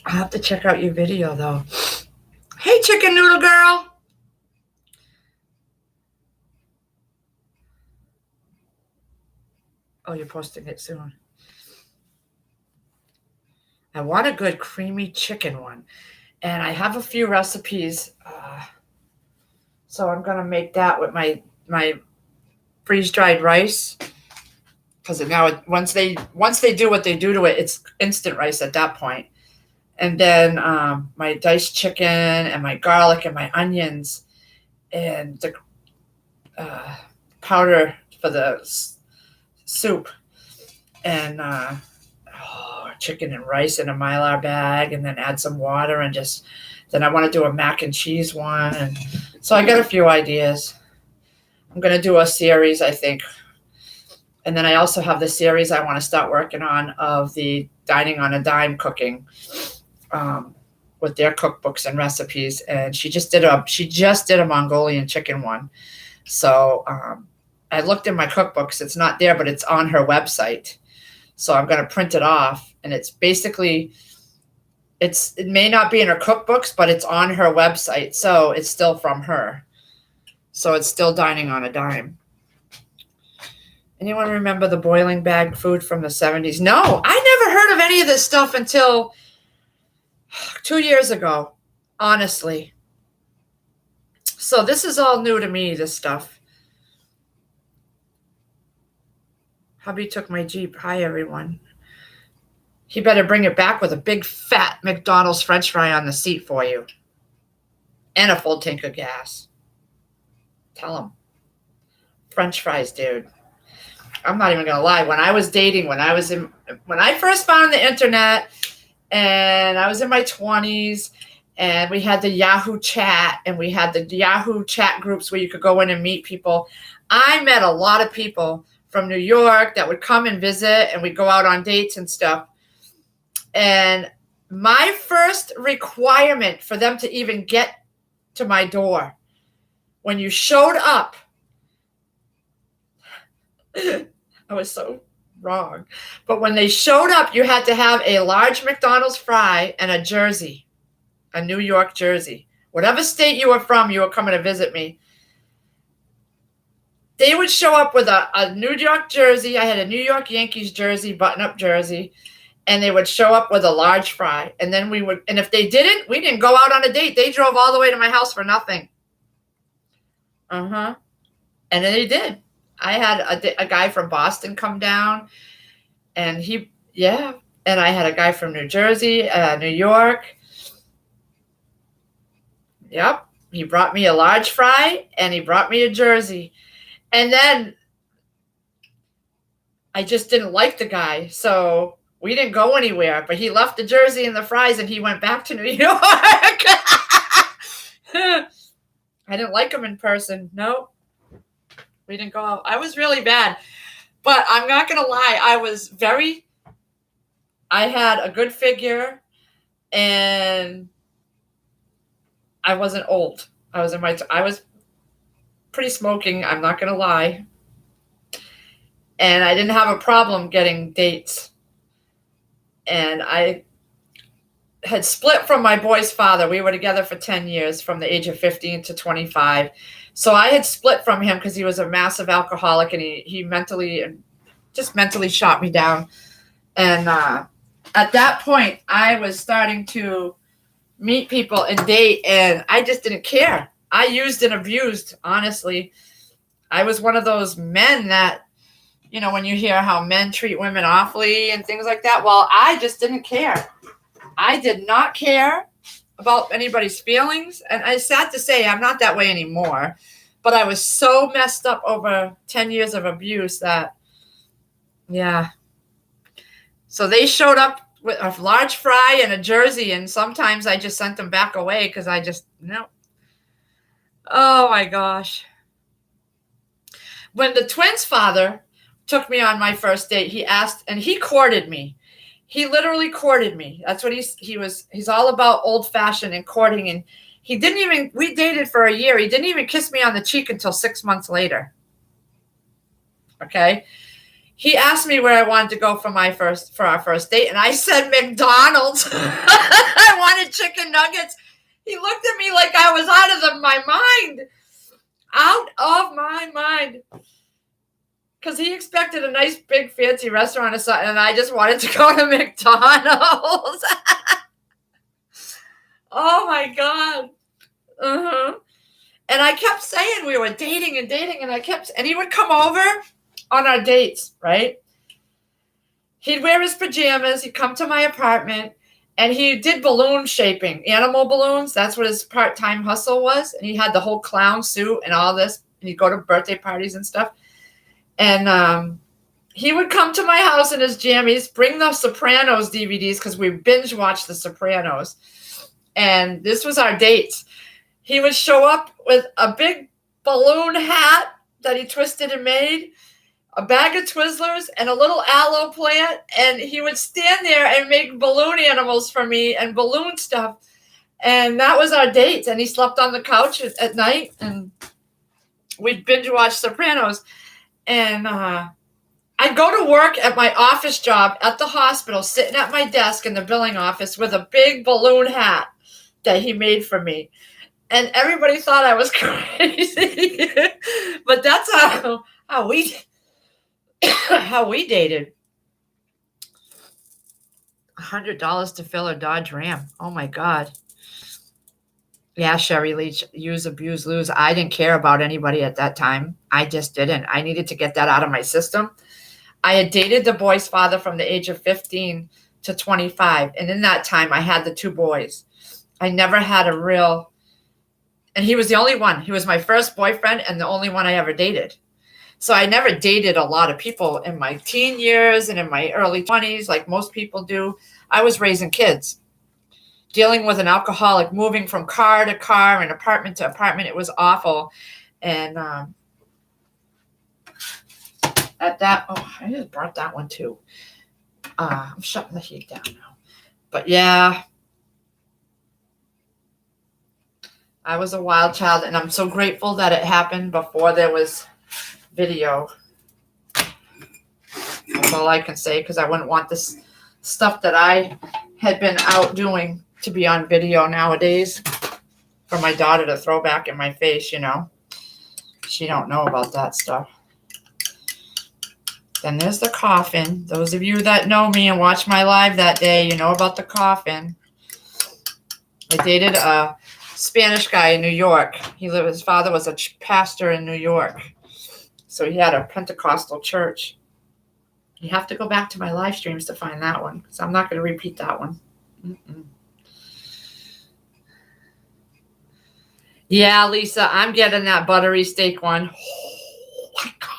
I'll have to check out your video, though. Hey, Chicken Noodle Girl. Oh, you're posting it soon. I want a good creamy chicken one. And I have a few recipes. So I'm going to make that with my freeze-dried rice. Because now, once they do what they do to it, it's instant rice at that point. And then my diced chicken and my garlic and my onions and the powder for the soup, and chicken and rice in a Mylar bag, and then add some water, and then I want to do a mac and cheese one. And so I got a few ideas. I'm going to do a series, I think. And then I also have the series I want to start working on of the Dining on a Dime cooking, with their cookbooks and recipes. And she just did a Mongolian chicken one. So I looked in my cookbooks. It's not there, but it's on her website. So I'm going to print it off. And it's basically, it may not be in her cookbooks, but it's on her website. So it's still from her. So it's still Dining on a Dime. Anyone remember the boiling bag food from the 70s? No, I never heard of any of this stuff until 2 years ago, honestly. So this is all new to me, this stuff. Hubby took my Jeep. Hi, everyone. He better bring it back with a big fat McDonald's French fry on the seat for you. And a full tank of gas. Tell him. French fries, dude. I'm not even going to lie. When I was dating, when I first found the internet, and I was in my 20s, And we had the Yahoo chat, and we had the Yahoo chat groups where you could go in and meet people. I met a lot of people from New York that would come and visit, and we'd go out on dates and stuff. And my first requirement for them to even get to my door, when you showed up, I was so wrong, but when they showed up, you had to have a large McDonald's fry and a jersey, a New York jersey. Whatever state you were from, you were coming to visit me. They would show up with a New York jersey. I had a New York Yankees jersey, button-up jersey, and they would show up with a large fry. And then and if they didn't, we didn't go out on a date. They drove all the way to my house for nothing. And then they did. I had a guy from Boston come down, and and I had a guy from New Jersey, New York. Yep. He brought me a large fry, and he brought me a jersey. And then I just didn't like the guy, so we didn't go anywhere. But he left the jersey and the fries, and he went back to New York. I didn't like him in person. Nope. We didn't go out. I was really bad. But I'm not going to lie. I had a good figure, and I wasn't old. I was pretty smoking, I'm not going to lie. And I didn't have a problem getting dates. And I had split from my boy's father. We were together for 10 years, from the age of 15 to 25. So I had split from him because he was a massive alcoholic, and he mentally shot me down. And at that point, I was starting to meet people and date, and I just didn't care. I used and abused, honestly. I was one of those men that, when you hear how men treat women awfully and things like that, well, I just didn't care. I did not care about anybody's feelings. And it's sad to say I'm not that way anymore. But I was so messed up over 10 years of abuse that, yeah. So they showed up with a large fry and a jersey, and sometimes I just sent them back away because no. Oh, my gosh. When the twins' father took me on my first date, he asked, and he courted me. He literally courted me. That's what he's all about, old-fashioned and courting. And we dated for a year. He didn't even kiss me on the cheek until 6 months later. Okay? He asked me where I wanted to go for our first date, and I said McDonald's. I wanted chicken nuggets. He looked at me like I was out of my mind. Out of my mind. Because he expected a nice, big, fancy restaurant or something, and I just wanted to go to McDonald's. Oh, my God. And I kept saying we were dating, and he would come over on our dates, right? He'd wear his pajamas. He'd come to my apartment. And he did balloon shaping, animal balloons. That's what his part-time hustle was. And he had the whole clown suit and all this. And he'd go to birthday parties and stuff. And he would come to my house in his jammies, bring the Sopranos DVDs, because we binge-watched the Sopranos. And this was our dates. He would show up with a big balloon hat that he twisted and made, a bag of Twizzlers, and a little aloe plant, and he would stand there and make balloon animals for me and balloon stuff. And that was our date. And he slept on the couch at night, and we'd binge watch Sopranos. And I'd go to work at my office job at the hospital, sitting at my desk in the billing office with a big balloon hat that he made for me. And everybody thought I was crazy. But that's how we dated. $100 to fill a Dodge Ram. Oh my God. Yeah, Sherry Leach, use, abuse, lose. I didn't care about anybody at that time. I just didn't. I needed to get that out of my system. I had dated the boy's father from the age of 15 to 25. And in that time, I had the two boys. I never had a real, and he was the only one. He was my first boyfriend and the only one I ever dated. So I never dated a lot of people in my teen years and in my early 20s, like most people do. I was raising kids. dealing with an alcoholic, moving from car to car and apartment to apartment. It was awful. And at that, oh, I just brought that one too. I'm shutting the heat down now. But yeah, I was a wild child, and I'm so grateful that it happened before there was video. That's all I can say, because I wouldn't want this stuff that I had been out doing to be on video nowadays for my daughter to throw back in my face, you know. She don't know about that stuff. Then there's the coffin. Those of you that know me and watched my live that day, you know about the coffin. I dated a Spanish guy in New York. His father was a pastor in New York. So he had a Pentecostal church. You have to go back to my live streams to find that one, because I'm not going to repeat that one. Yeah, Lisa, I'm getting that buttery steak one. Oh my God.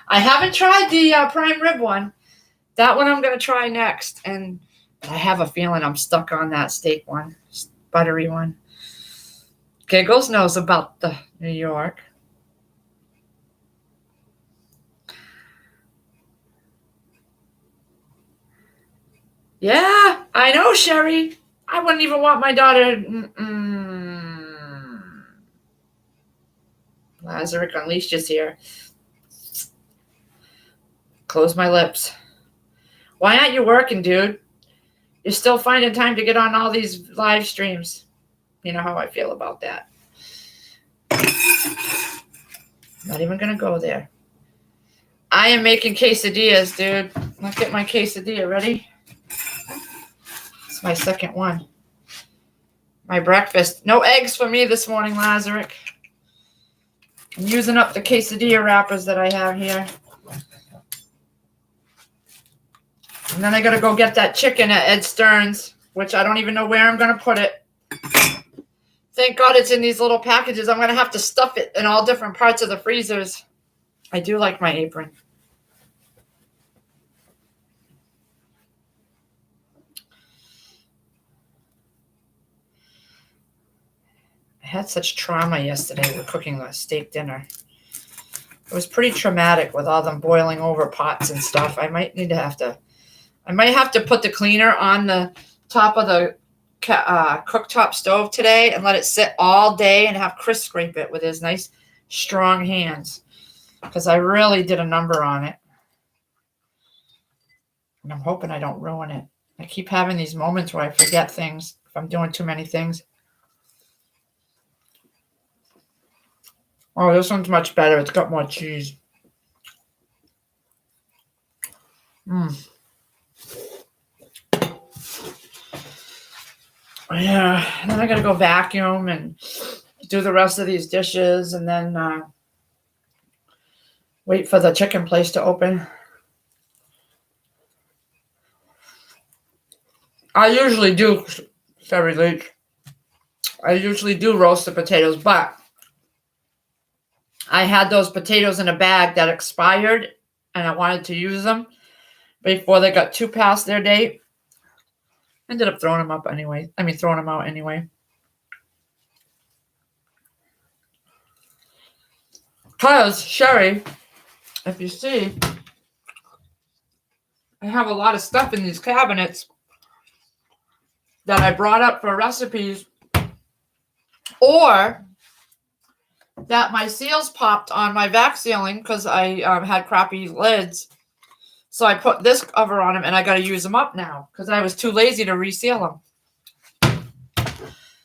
I haven't tried the prime rib one. That one I'm going to try next. And I have a feeling I'm stuck on that steak one, buttery one. Giggles knows about the New York. Yeah, I know, Sherry. I wouldn't even want my daughter. Lazaric Unleashed is here. Close my lips. Why aren't you working, dude? You're still finding time to get on all these live streams. You know how I feel about that. Not even going to go there. I am making quesadillas, dude. Look at my quesadilla. Ready? It's my second one. My breakfast. No eggs for me this morning, Lazaric. I'm using up the quesadilla wrappers that I have here. And then I got to go get that chicken at Ed Stern's, which I don't even know where I'm going to put it. Thank God it's in these little packages. I'm going to have to stuff it in all different parts of the freezers. I do like my apron. I had such trauma yesterday with cooking the steak dinner. It was pretty traumatic with all them boiling over pots and stuff. I might have to put the cleaner on the top of the cooktop stove today and let it sit all day and have Chris scrape it with his nice strong hands, because I really did a number on it. And I'm hoping I don't ruin it. I keep having these moments where I forget things if I'm doing too many things. Oh, this one's much better. It's got more cheese. Yeah, and then I gotta go vacuum and do the rest of these dishes, and then wait for the chicken place to open. I usually do, sorry, Leach. I usually do roast the potatoes, but I had those potatoes in a bag that expired, and I wanted to use them before they got too past their date. Ended up throwing them out anyway. Because, Sherry, if you see, I have a lot of stuff in these cabinets that I brought up for recipes, or that my seals popped on my vac sealing because I had crappy lids. So I put this cover on them, and I got to use them up now because I was too lazy to reseal them.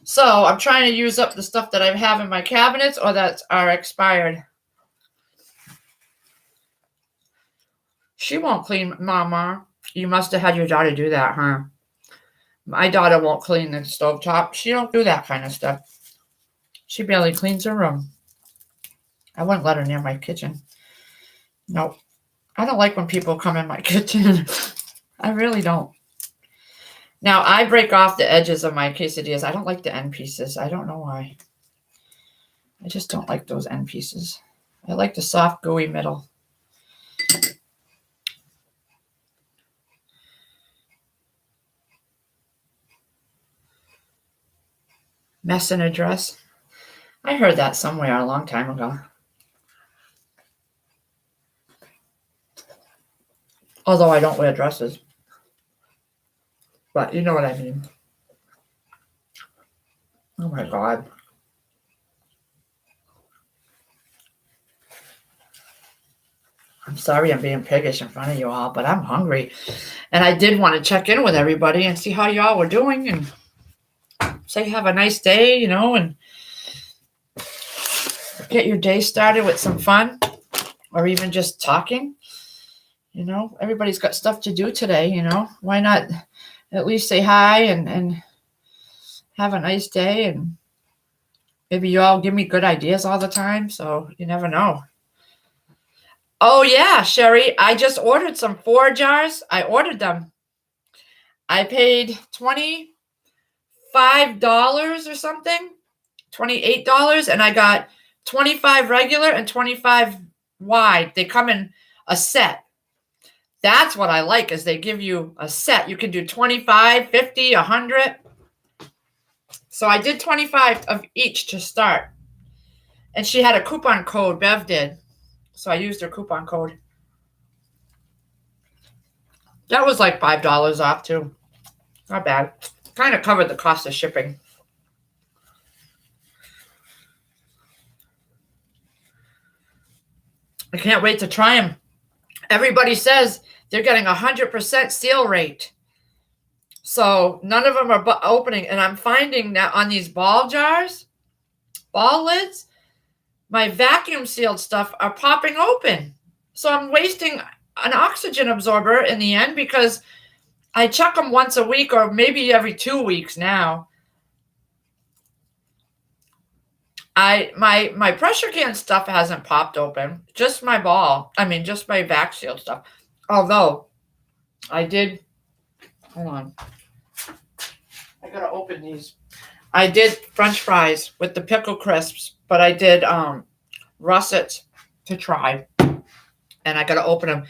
So I'm trying to use up the stuff that I have in my cabinets or that are expired. She won't clean, Mama. You must have had your daughter do that, huh? My daughter won't clean the stovetop. She don't do that kind of stuff. She barely cleans her room. I wouldn't let her near my kitchen. Nope. I don't like when people come in my kitchen. I really don't. Now, I break off the edges of my quesadillas. I don't like the end pieces. I don't know why. I just don't like those end pieces. I like the soft, gooey middle. Mess in a dress. I heard that somewhere a long time ago. Although I don't wear dresses. But you know what I mean. Oh my God. I'm sorry I'm being piggish in front of you all, but I'm hungry. And I did want to check in with everybody and see how y'all were doing and say have a nice day, you know, and get your day started with some fun or even just talking. You know, everybody's got stuff to do today, you know. Why not at least say hi and have a nice day, and maybe you all give me good ideas all the time, so you never know. Oh yeah, Sherry, I just ordered some 4 jars. I ordered them. I paid $25 or something, $28, and I got 25 regular and 25 wide. They come in a set. That's what I like, is they give you a set. You can do 25, 50, 100. So I did 25 of each to start. And she had a coupon code, Bev did. So I used her coupon code. That was like $5 off too. Not bad. Kind of covered the cost of shipping. I can't wait to try them. Everybody says they're getting 100% seal rate. So none of them are opening. And I'm finding that on these ball jars, ball lids, my vacuum sealed stuff are popping open. So I'm wasting an oxygen absorber in the end because I check them once a week or maybe every 2 weeks now. My pressure can stuff hasn't popped open. Just my just my vac sealed stuff. Although I did, hold on. I gotta open these. I did French fries with the pickle crisps, but I did russets to try, and I gotta open them.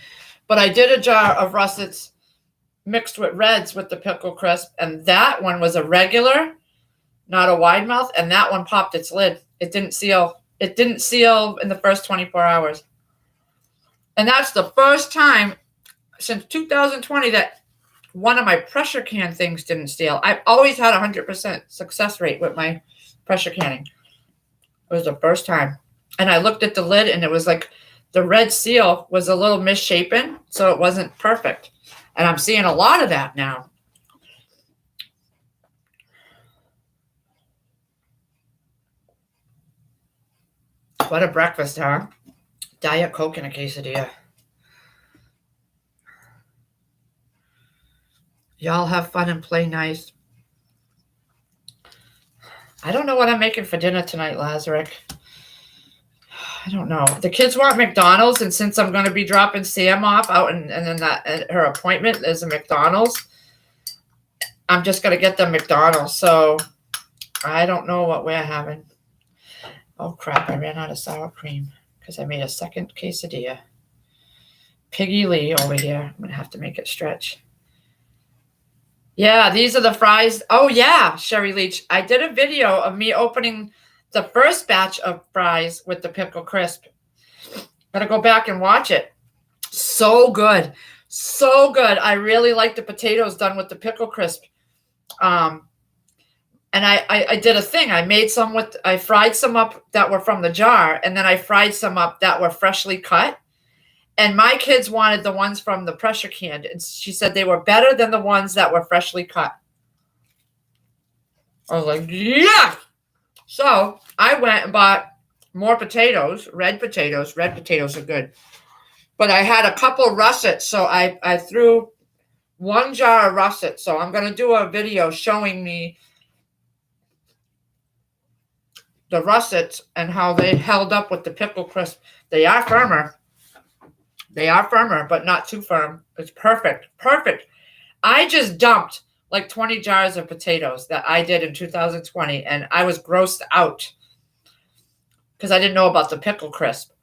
But I did a jar of russets mixed with reds with the pickle crisp, and that one was a regular, not a wide mouth, and that one popped its lid. It didn't seal. It didn't seal in the first 24 hours. And that's the first time since 2020 that one of my pressure can things didn't seal. I've always had 100% success rate with my pressure canning. It was the first time. And I looked at the lid, and it was like the red seal was a little misshapen, so it wasn't perfect. And I'm seeing a lot of that now. What a breakfast, huh? Diet Coke and a quesadilla. Y'all have fun and play nice. I don't know what I'm making for dinner tonight, Lazarick. I don't know. The kids want McDonald's, and since I'm going to be dropping Sam off out and then at her appointment is a McDonald's, I'm just going to get them McDonald's. So I don't know what we're having. Oh, crap. I ran out of sour cream because I made a second quesadilla. Piggy Lee over here. I'm going to have to make it stretch. Yeah, these are the fries. Oh, yeah, Sherry Leach. I did a video of me opening the first batch of fries with the pickle crisp. Gotta go back and watch it. So good. So good. I really like the potatoes done with the pickle crisp. And I did a thing. I fried some up that were from the jar, and then I fried some up that were freshly cut. And my kids wanted the ones from the pressure can, and she said they were better than the ones that were freshly cut. I was like, yeah. So I went and bought more potatoes, red potatoes. Red potatoes are good. But I had a couple russets, so I threw 1 jar of russets. So I'm going to do a video showing me the russets and how they held up with the pickle crisp. They are firmer. They are firmer, but not too firm. It's perfect. Perfect. I just dumped like 20 jars of potatoes that I did in 2020, and I was grossed out because I didn't know about the pickle crisp.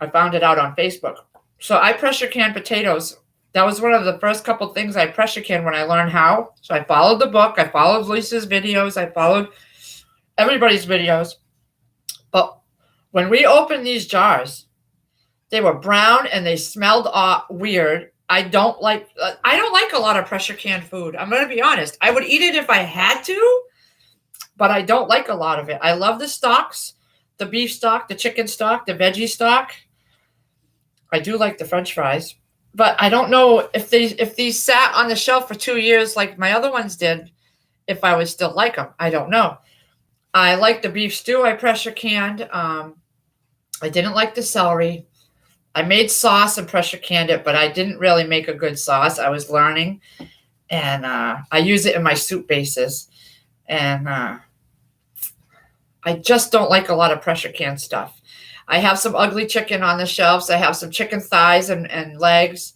I found it out on Facebook. So I pressure can potatoes. That was one of the first couple things I pressure can when I learned how. So I followed the book. I followed Lisa's videos. I followed everybody's videos. But when we opened these jars, they were brown and they smelled weird. I don't like a lot of pressure canned food. I'm going to be honest. I would eat it if I had to, but I don't like a lot of it. I love the stocks, the beef stock, the chicken stock, the veggie stock. I do like the French fries, but I don't know if these sat on the shelf for 2 years like my other ones did, if I would still like them. I don't know. I like the beef stew I pressure canned. I didn't like the celery. I made sauce and pressure canned it, but I didn't really make a good sauce. I was learning, and I use it in my soup bases. And I just don't like a lot of pressure canned stuff. I have some ugly chicken on the shelves. I have some chicken thighs and legs.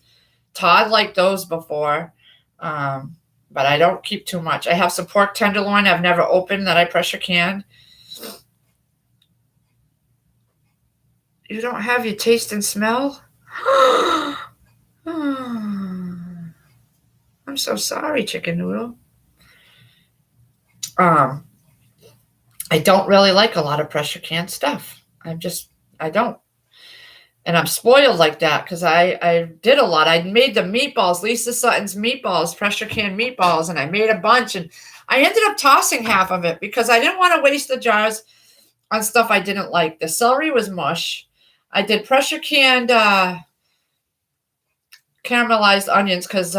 Todd liked those before, but I don't keep too much. I have some pork tenderloin I've never opened that I pressure canned. You don't have your taste and smell? I'm so sorry, chicken noodle. I don't really like a lot of pressure canned stuff. I don't. And I'm spoiled like that because I did a lot. I made the meatballs, Lisa Sutton's meatballs, pressure canned meatballs, and I made a bunch. And I ended up tossing half of it because I didn't want to waste the jars on stuff I didn't like. The celery was mush. I did pressure canned caramelized onions because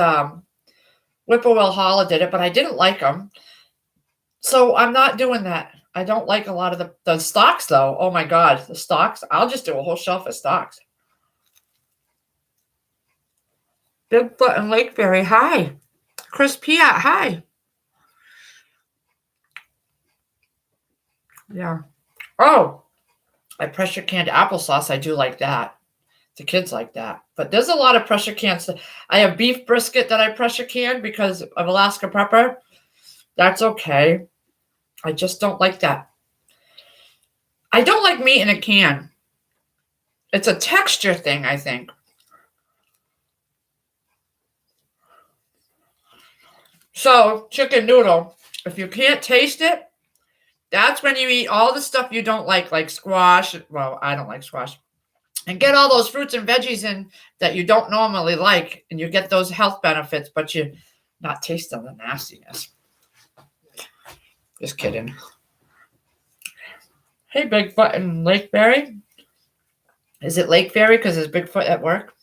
Whippoorwill Holla did it, but I didn't like them. So I'm not doing that. I don't like a lot of the stocks, though. Oh, my God. The stocks. I'll just do a whole shelf of stocks. Bigfoot and Lakeberry, hi. Chris Piat, hi. Yeah. Oh, I pressure canned applesauce. I do like that. The kids like that. But there's a lot of pressure cans. I have beef brisket that I pressure canned because of Alaska Pepper. That's okay. I just don't like that. I don't like meat in a can. It's a texture thing, I think. So, chicken noodle, if you can't taste it, that's when you eat all the stuff you don't like squash. Well, I don't like squash. And get all those fruits and veggies in that you don't normally like, and you get those health benefits, but you're not tasting the nastiness. Just kidding. Hey, Bigfoot and Lakeberry. Is it Lakeberry because it's Bigfoot at work?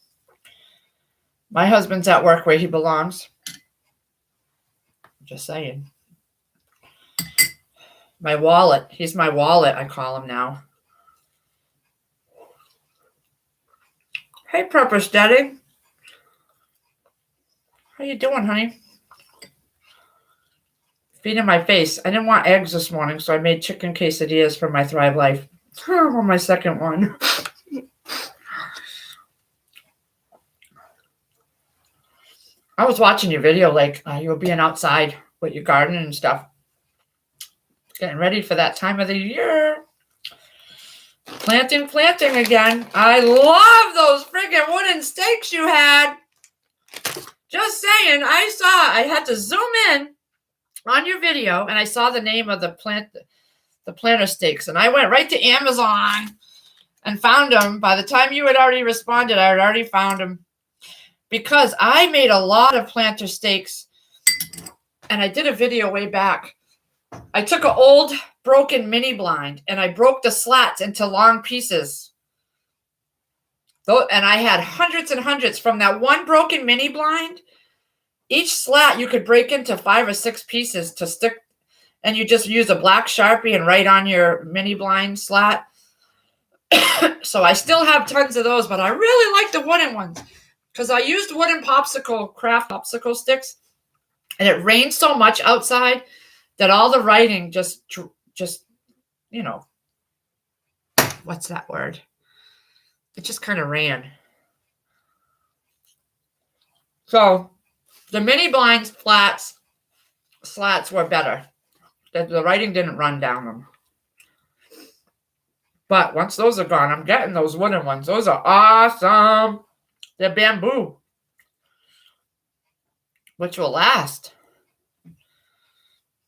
My husband's at work where he belongs. Just saying. My wallet. He's my wallet, I call him now. Hey, Purpose Daddy. How you doing, honey? Feeding my face. I didn't want eggs this morning, so I made chicken quesadillas for my Thrive Life. On my second one. I was watching your video, like you were being outside with your garden and stuff. Getting ready for that time of the year. Planting again. I love those friggin' wooden stakes you had. Just saying, I had to zoom in on your video and I saw the name of the planter stakes, and I went right to Amazon and found them. By the time you had already responded, I had already found them because I made a lot of planter stakes, and I did a video way back. I took an old broken mini blind and I broke the slats into long pieces. And I had hundreds and hundreds from that one broken mini blind. Each slat you could break into 5 or 6 pieces to stick, and you just use a black Sharpie and write on your mini blind slat. So I still have tons of those, but I really like the wooden ones because I used wooden craft popsicle sticks, and it rained so much outside that all the writing just, what's that word? It just kind of ran. So the mini blinds slats were better. The writing didn't run down them. But once those are gone, I'm getting those wooden ones. Those are awesome. They're bamboo, which will last.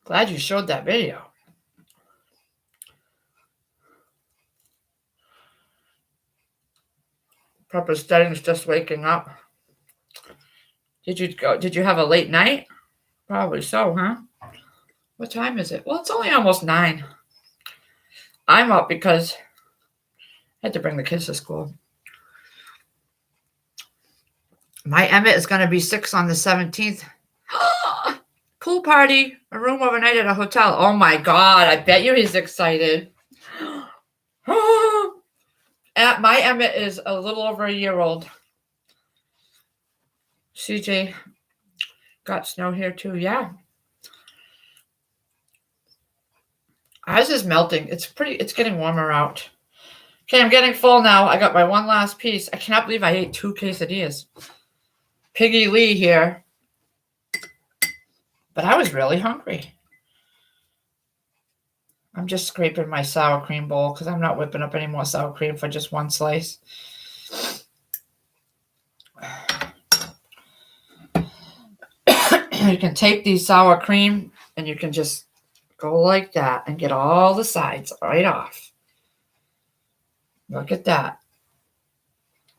Glad you showed that video. Pepper Steading's just waking up. Did you have a late night? Probably so, huh? What time is it? Well, it's only almost 9. I'm up because I had to bring the kids to school. My Emmett is going to be 6 on the 17th. Pool party, a room overnight at a hotel. Oh my God, I bet you he's excited. My Emmett is a little over a year old. CJ got snow here too, yeah. Ours is melting. It's getting warmer out. Okay, I'm getting full now. I got my one last piece. I cannot believe I ate 2 quesadillas. Piggy Lee here. But I was really hungry. I'm just scraping my sour cream bowl because I'm not whipping up any more sour cream for just one slice. You can take these sour cream and you can just go like that and get all the sides right off. Look at that.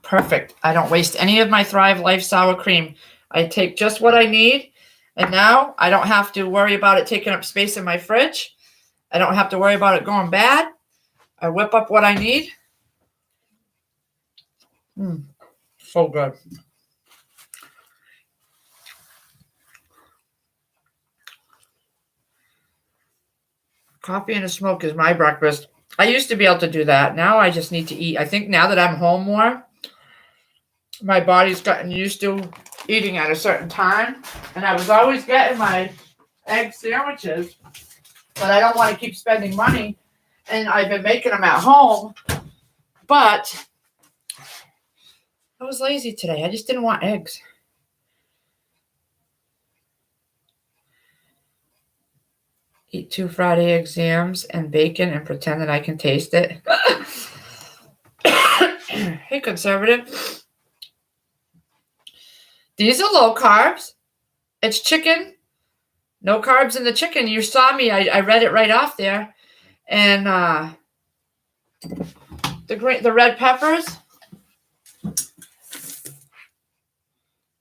Perfect. I don't waste any of my Thrive Life sour cream. I take just what I need. And now I don't have to worry about it taking up space in my fridge. I don't have to worry about it going bad. I whip up what I need. So good. Coffee and a smoke is my breakfast. I used to be able to do that. Now I just need to eat. I think now that I'm home more, my body's gotten used to eating at a certain time. And I was always getting my egg sandwiches, but I don't want to keep spending money. And I've been making them at home. But I was lazy today. I just didn't want eggs. Eat 2 fried egg jams and bacon and pretend that I can taste it. Hey, conservative. These are low carbs. It's chicken. No carbs in the chicken. You saw me. I read it right off there. And the red peppers.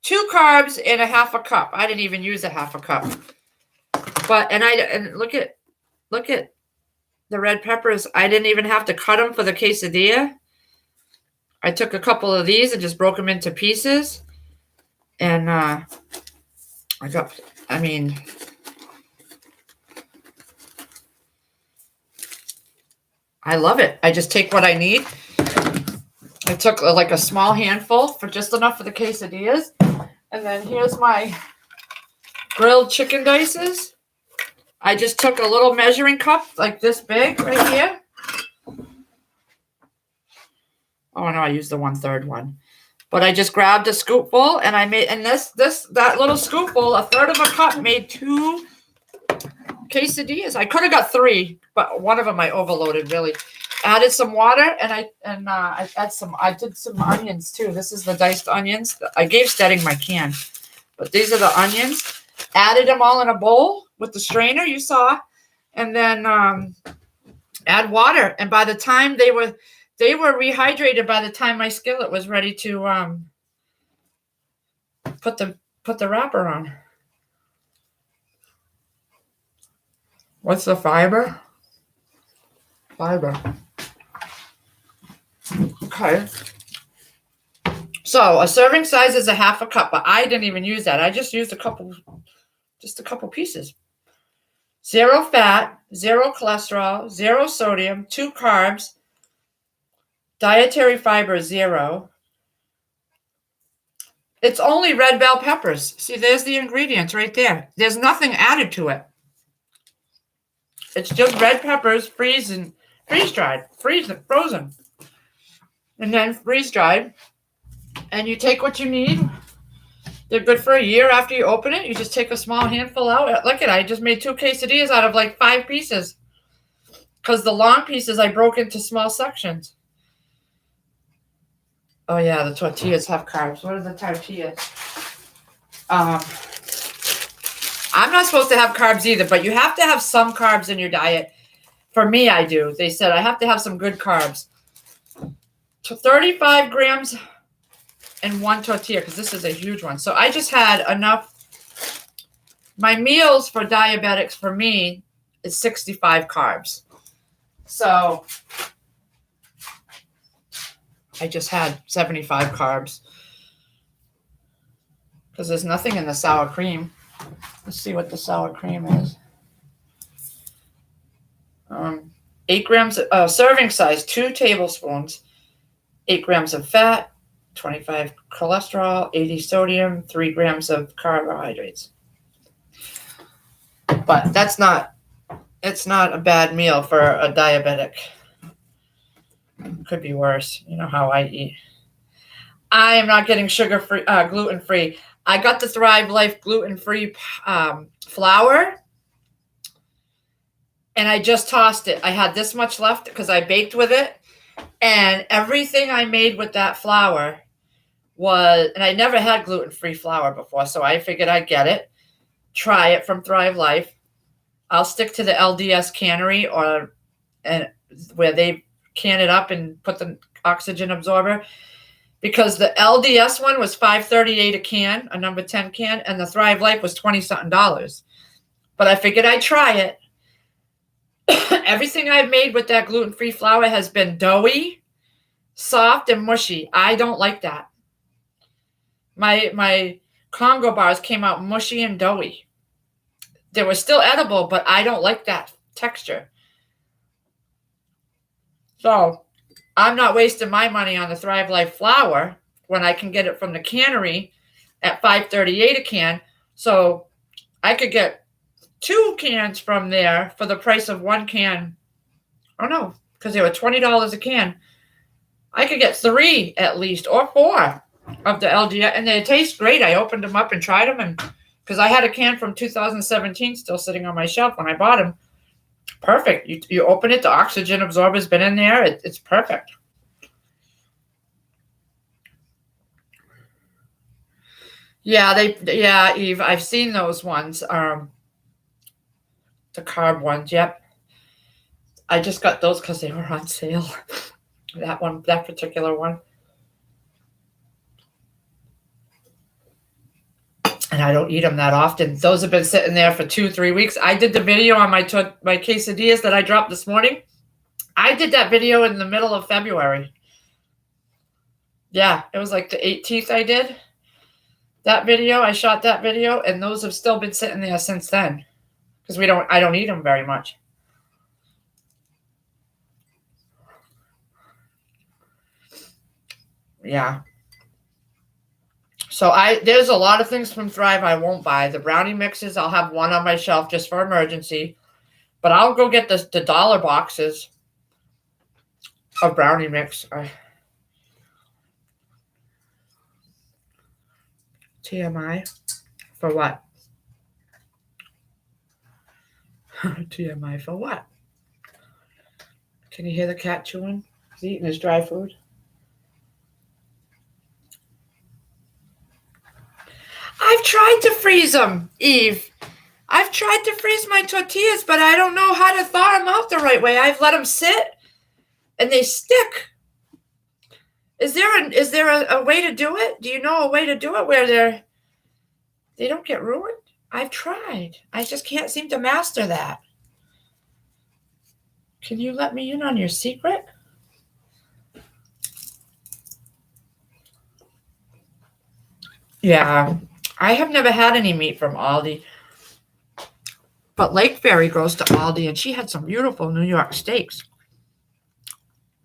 2 carbs and a half a cup. I didn't even use a half a cup. But and look at the red peppers. I didn't even have to cut them for the quesadilla. I took a couple of these and just broke them into pieces. And I love it. I just take what I need. I took like a small handful for just enough for the quesadillas. And then here's my grilled chicken dices. I just took a little measuring cup like this big right here. Oh no, I used the 1/3 one. But I just grabbed a scoopful and I made, and that little scoopful, 1/3 of a cup made 2 quesadillas. I could have got 3, but one of them I overloaded really. Added some water and I did some onions too. This is the diced onions. I gave Steading my can, but these are the onions. Added them all in a bowl with the strainer you saw, and then add water. And by the time they were rehydrated, by the time my skillet was ready to put the wrapper on. What's the fiber? Fiber. Okay. So a serving size is a half a cup, but I didn't even use that. I just used a couple pieces. 0 fat, 0 cholesterol, 0 sodium, 2 carbs, dietary fiber 0. It's only red bell peppers. See, there's the ingredients right there. There's nothing added to it. It's just red peppers frozen, and then freeze-dried. And you take what you need. They're good for a year after you open it. You just take a small handful out. Look at it. I just made 2 quesadillas out of like 5 pieces. Because the long pieces I broke into small sections. Oh, yeah, the tortillas have carbs. What are the tortillas? I'm not supposed to have carbs either, but you have to have some carbs in your diet. For me, I do. They said I have to have some good carbs. 35 grams and 1 tortilla because this is a huge one. So I just had enough. My meals for diabetics for me is 65 carbs. So I just had 75 carbs because there's nothing in the sour cream. Let's see what the sour cream is. 8 grams, serving size, 2 tablespoons, 8 grams of fat, 25 cholesterol, 80 sodium, 3 grams of carbohydrates. But it's not a bad meal for a diabetic. Could be worse. You know how I eat. I am not getting sugar-free, gluten-free. I got the Thrive Life gluten-free flour, and I just tossed it. I had this much left because I baked with it, and everything I made with that flour was, and I never had gluten-free flour before, so I figured I'd get it, try it from Thrive Life. I'll stick to the LDS cannery and where they can it up and put the oxygen absorber, because the LDS one was $5.38 a can, a number 10 can, and the Thrive Life was $20-something. But I figured I'd try it. Everything I've made with that gluten-free flour has been doughy, soft, and mushy. I don't like that. My Congo bars came out mushy and doughy. They were still edible, but I don't like that texture. So I'm not wasting my money on the Thrive Life flour when I can get it from the cannery at $5.38 a can. So I could get 2 cans from there for the price of 1 can. Oh no, because they were $20 a can. I could get 3 at least, or 4 of the LDS, and they taste great. I opened them up and tried them, and because I had a can from 2017 still sitting on my shelf when I bought them. Perfect. You open it, the oxygen absorber's been in there. It's perfect. Yeah, Eve, I've seen those ones. The carb ones, yep. I just got those because they were on sale. That particular one. And I don't eat them that often. Those have been sitting there for 2-3 weeks. I did the video on my quesadillas that I dropped this morning. I did that video in the middle of February. Yeah, it was like the 18th I did that video. I shot that video, and those have still been sitting there since then because I don't eat them very much. Yeah. So there's a lot of things from Thrive I won't buy. The brownie mixes, I'll have one on my shelf just for emergency. But I'll go get the dollar boxes of brownie mix. TMI for what? TMI for what? Can you hear the cat chewing? He's eating his dry food. I've tried to freeze them, Eve. I've tried to freeze my tortillas, but I don't know how to thaw them out the right way. I've let them sit, and they stick. Is there a way to do it? Do you know a way to do it where they don't get ruined? I've tried. I just can't seem to master that. Can you let me in on your secret? Yeah, I have never had any meat from Aldi. But Lake Fairy goes to Aldi, and she had some beautiful New York steaks.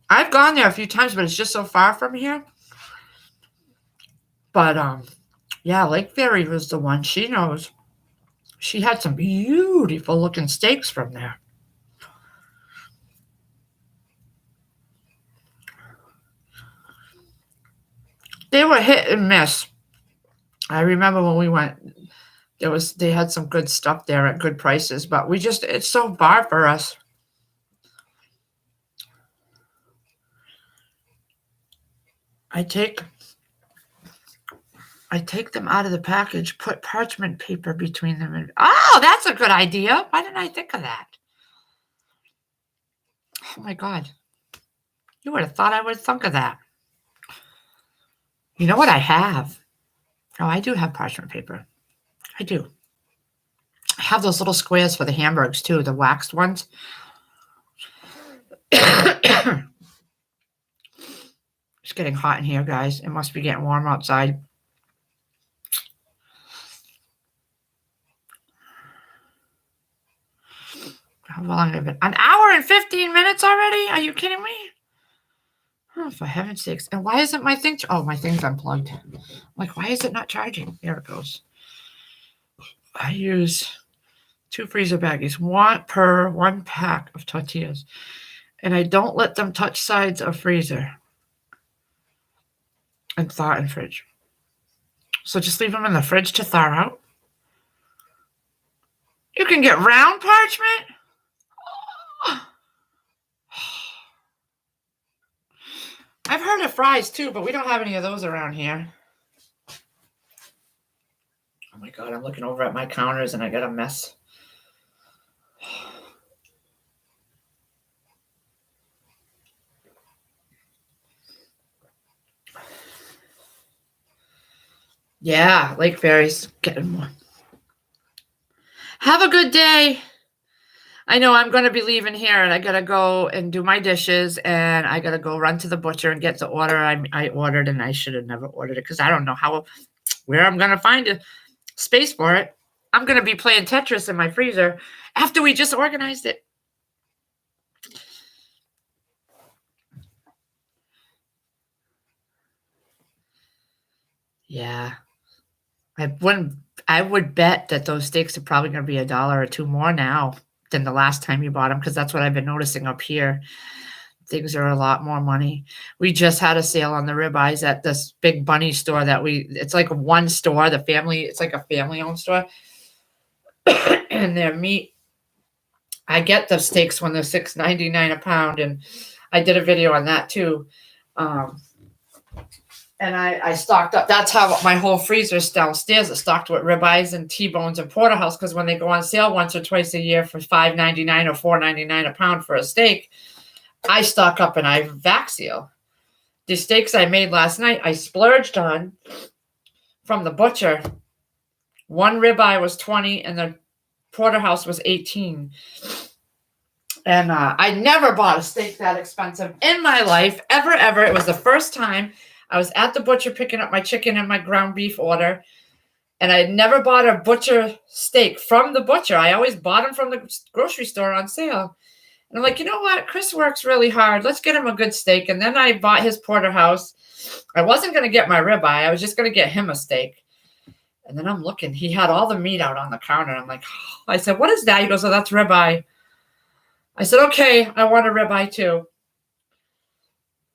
I've gone there a few times, but it's just so far from here. But, yeah, Lake Fairy was the one. She knows. She had some beautiful looking steaks from there. They were hit and miss. I remember when we went, they had some good stuff there at good prices, but it's so far for us. I take them out of the package, put parchment paper between them, and that's a good idea. Why didn't I think of that? Oh my God. You would have thought I would have thunk of that. You know what I have? Oh, I do have parchment paper. I do. I have those little squares for the hamburgers too, the waxed ones. It's getting hot in here, guys. It must be getting warm outside. How long have it been? An hour and 15 minutes already? Are you kidding me? Oh, for heaven's sakes. And why isn't my thing? Oh, my thing's unplugged. I'm like, why is it not charging? There it goes. I use 2 freezer baggies, one per 1 pack of tortillas. And I don't let them touch sides of freezer and thaw in fridge. So just leave them in the fridge to thaw out. You can get round parchment? I've heard of fries too, but we don't have any of those around here. Oh my God, I'm looking over at my counters and I got a mess. Yeah, Lake Ferry's getting more. Have a good day. I know I'm going to be leaving here and I got to go and do my dishes and I got to go run to the butcher and get the order I ordered, and I should have never ordered it because I don't know where I'm going to find a space for it. I'm going to be playing Tetris in my freezer after we just organized it. Yeah. I would bet that those steaks are probably going to be $1 or $2 more now than the last time you bought them, because that's what I've been noticing up here. Things are a lot more money. We just had a sale on the ribeyes at this big bunny store it's like one store, it's like a family-owned store. And their meat, I get the steaks when they're $6.99 a pound, and I did a video on that too. And I stocked up. That's how my whole freezer is downstairs. It's stocked with ribeyes and T-bones and porterhouse, because when they go on sale once or twice a year for $5.99 or $4.99 a pound for a steak, I stock up and I vac seal. The steaks I made last night, I splurged on from the butcher. One ribeye was $20 and the porterhouse was $18. And I never bought a steak that expensive in my life, ever. It was the first time I was at the butcher picking up my chicken and my ground beef order, and I had never bought a butcher steak from the butcher. I always bought them from the grocery store on sale. And I'm like, you know what? Chris works really hard. Let's get him a good steak. And then I bought his porterhouse. I wasn't going to get my ribeye. I was just going to get him a steak. And then I'm looking. He had all the meat out on the counter. I'm like, oh. I said, what is that? He goes, oh, that's ribeye. I said, okay, I want a ribeye too.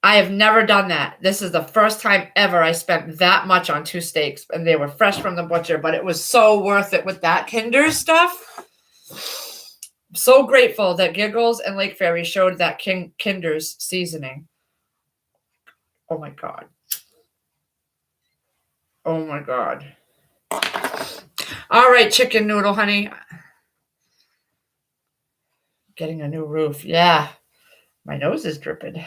I have never done that. This is the first time ever I spent that much on 2 steaks, and they were fresh from the butcher, but it was so worth it with that Kinder's stuff. I'm so grateful that Giggles and Lake Ferry showed that Kinder's seasoning. Oh my God. Oh my God. All right, chicken noodle, honey. Getting a new roof. Yeah. My nose is dripping.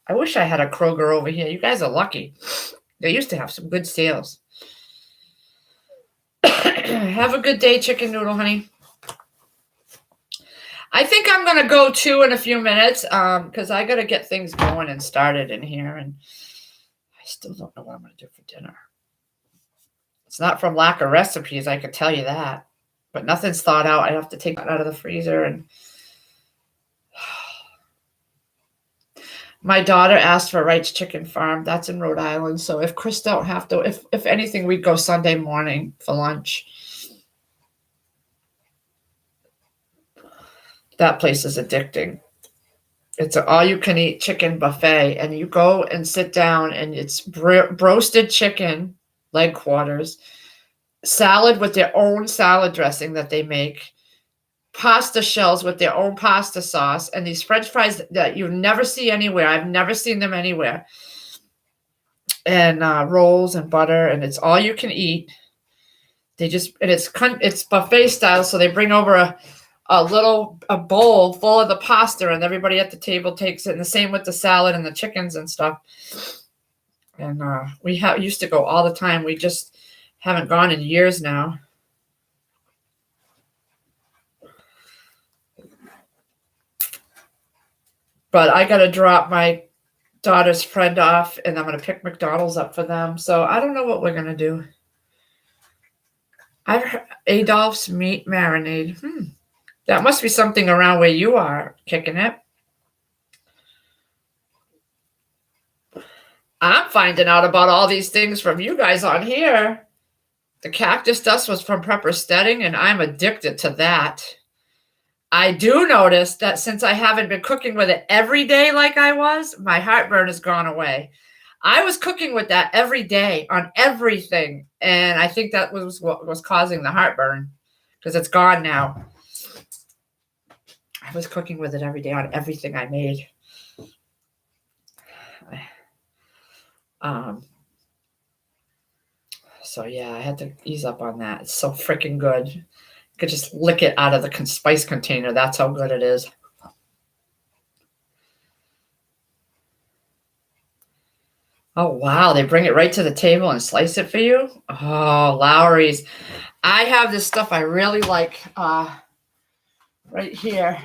I wish I had a Kroger over here. You guys are lucky. They used to have some good sales. Have a good day, chicken noodle, honey. I think I'm going to go too in a few minutes because I got to get things going and started in here. And I still don't know what I'm going to do for dinner. It's not from lack of recipes, I can tell you that. But nothing's thought out. I have to take that out of the freezer. And my daughter asked for Wright's Chicken Farm. That's in Rhode Island. So if Chris don't have to, if anything, we'd go Sunday morning for lunch. That place is addicting. It's an all-you-can-eat chicken buffet. And you go and sit down, and it's roasted chicken, leg quarters, salad with their own salad dressing that they make, pasta shells with their own pasta sauce, and these French fries that you never see anywhere. I've never seen them anywhere. And rolls and butter, and it's all you can eat. It's buffet style, so they bring over a bowl full of the pasta, and everybody at the table takes it. And the same with the salad and the chickens and stuff. And we used to go all the time. We just haven't gone in years now. But I got to drop my daughter's friend off, and I'm going to pick McDonald's up for them. So I don't know what we're going to do. I've heard Adolph's meat marinade. That must be something around where you are kicking it. I'm finding out about all these things from you guys on here. The cactus dust was from Pepper Stedding, and I'm addicted to that. I do notice that since I haven't been cooking with it every day like I was, my heartburn has gone away. I was cooking with that every day on everything, and I think that was what was causing the heartburn, because it's gone now. I was cooking with it every day on everything I made. So yeah, I had to ease up on that. It's so freaking good. You could just lick it out of the spice container. That's how good it is. Oh, wow. They bring it right to the table and slice it for you? Oh, Lawry's. I have this stuff I really like right here.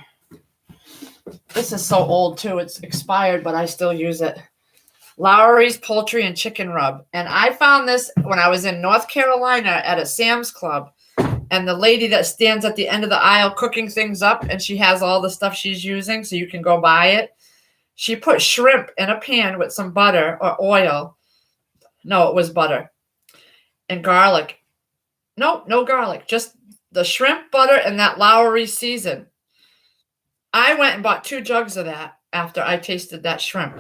This is so old, too. It's expired, but I still use it. Lawry's Poultry and Chicken Rub. And I found this when I was in North Carolina at a Sam's Club. And the lady that stands at the end of the aisle cooking things up, and she has all the stuff she's using, so you can go buy it. She put shrimp in a pan with some butter or oil. No, it was butter. And garlic. No garlic. Just the shrimp, butter, and that Lawry season. I went and bought 2 jugs of that after I tasted that shrimp.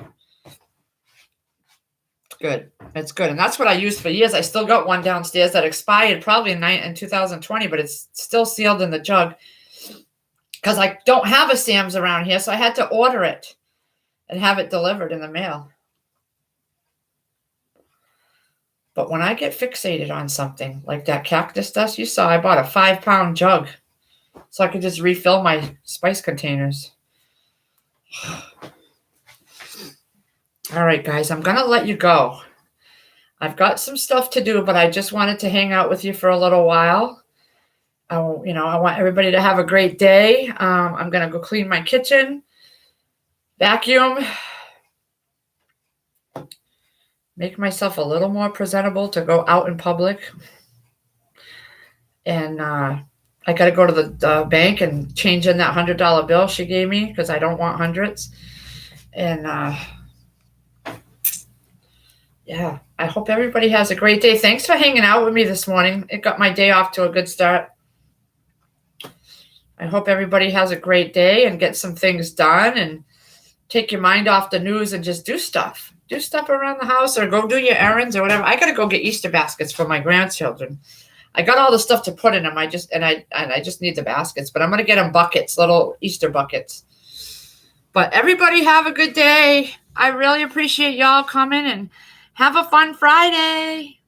Good. It's good. And that's what I used for years. I still got one downstairs that expired probably in 2020, but it's still sealed in the jug because I don't have a Sam's around here, so I had to order it and have it delivered in the mail. But when I get fixated on something like that cactus dust you saw, I bought a 5-pound jug so I could just refill my spice containers. All right, guys, I'm going to let you go. I've got some stuff to do, but I just wanted to hang out with you for a little while. I want everybody to have a great day. I'm going to go clean my kitchen, vacuum, make myself a little more presentable to go out in public. And I got to go to the bank and change in that $100 bill she gave me because I don't want hundreds. And yeah, I hope everybody has a great day. Thanks for hanging out with me this morning. It got my day off to a good start. I hope everybody has a great day and get some things done and take your mind off the news and just do stuff. Do stuff around the house or go do your errands or whatever. I got to go get Easter baskets for my grandchildren. I got all the stuff to put in them. I just need the baskets, but I'm going to get them buckets, little Easter buckets. But everybody have a good day. I really appreciate y'all coming and have a fun Friday.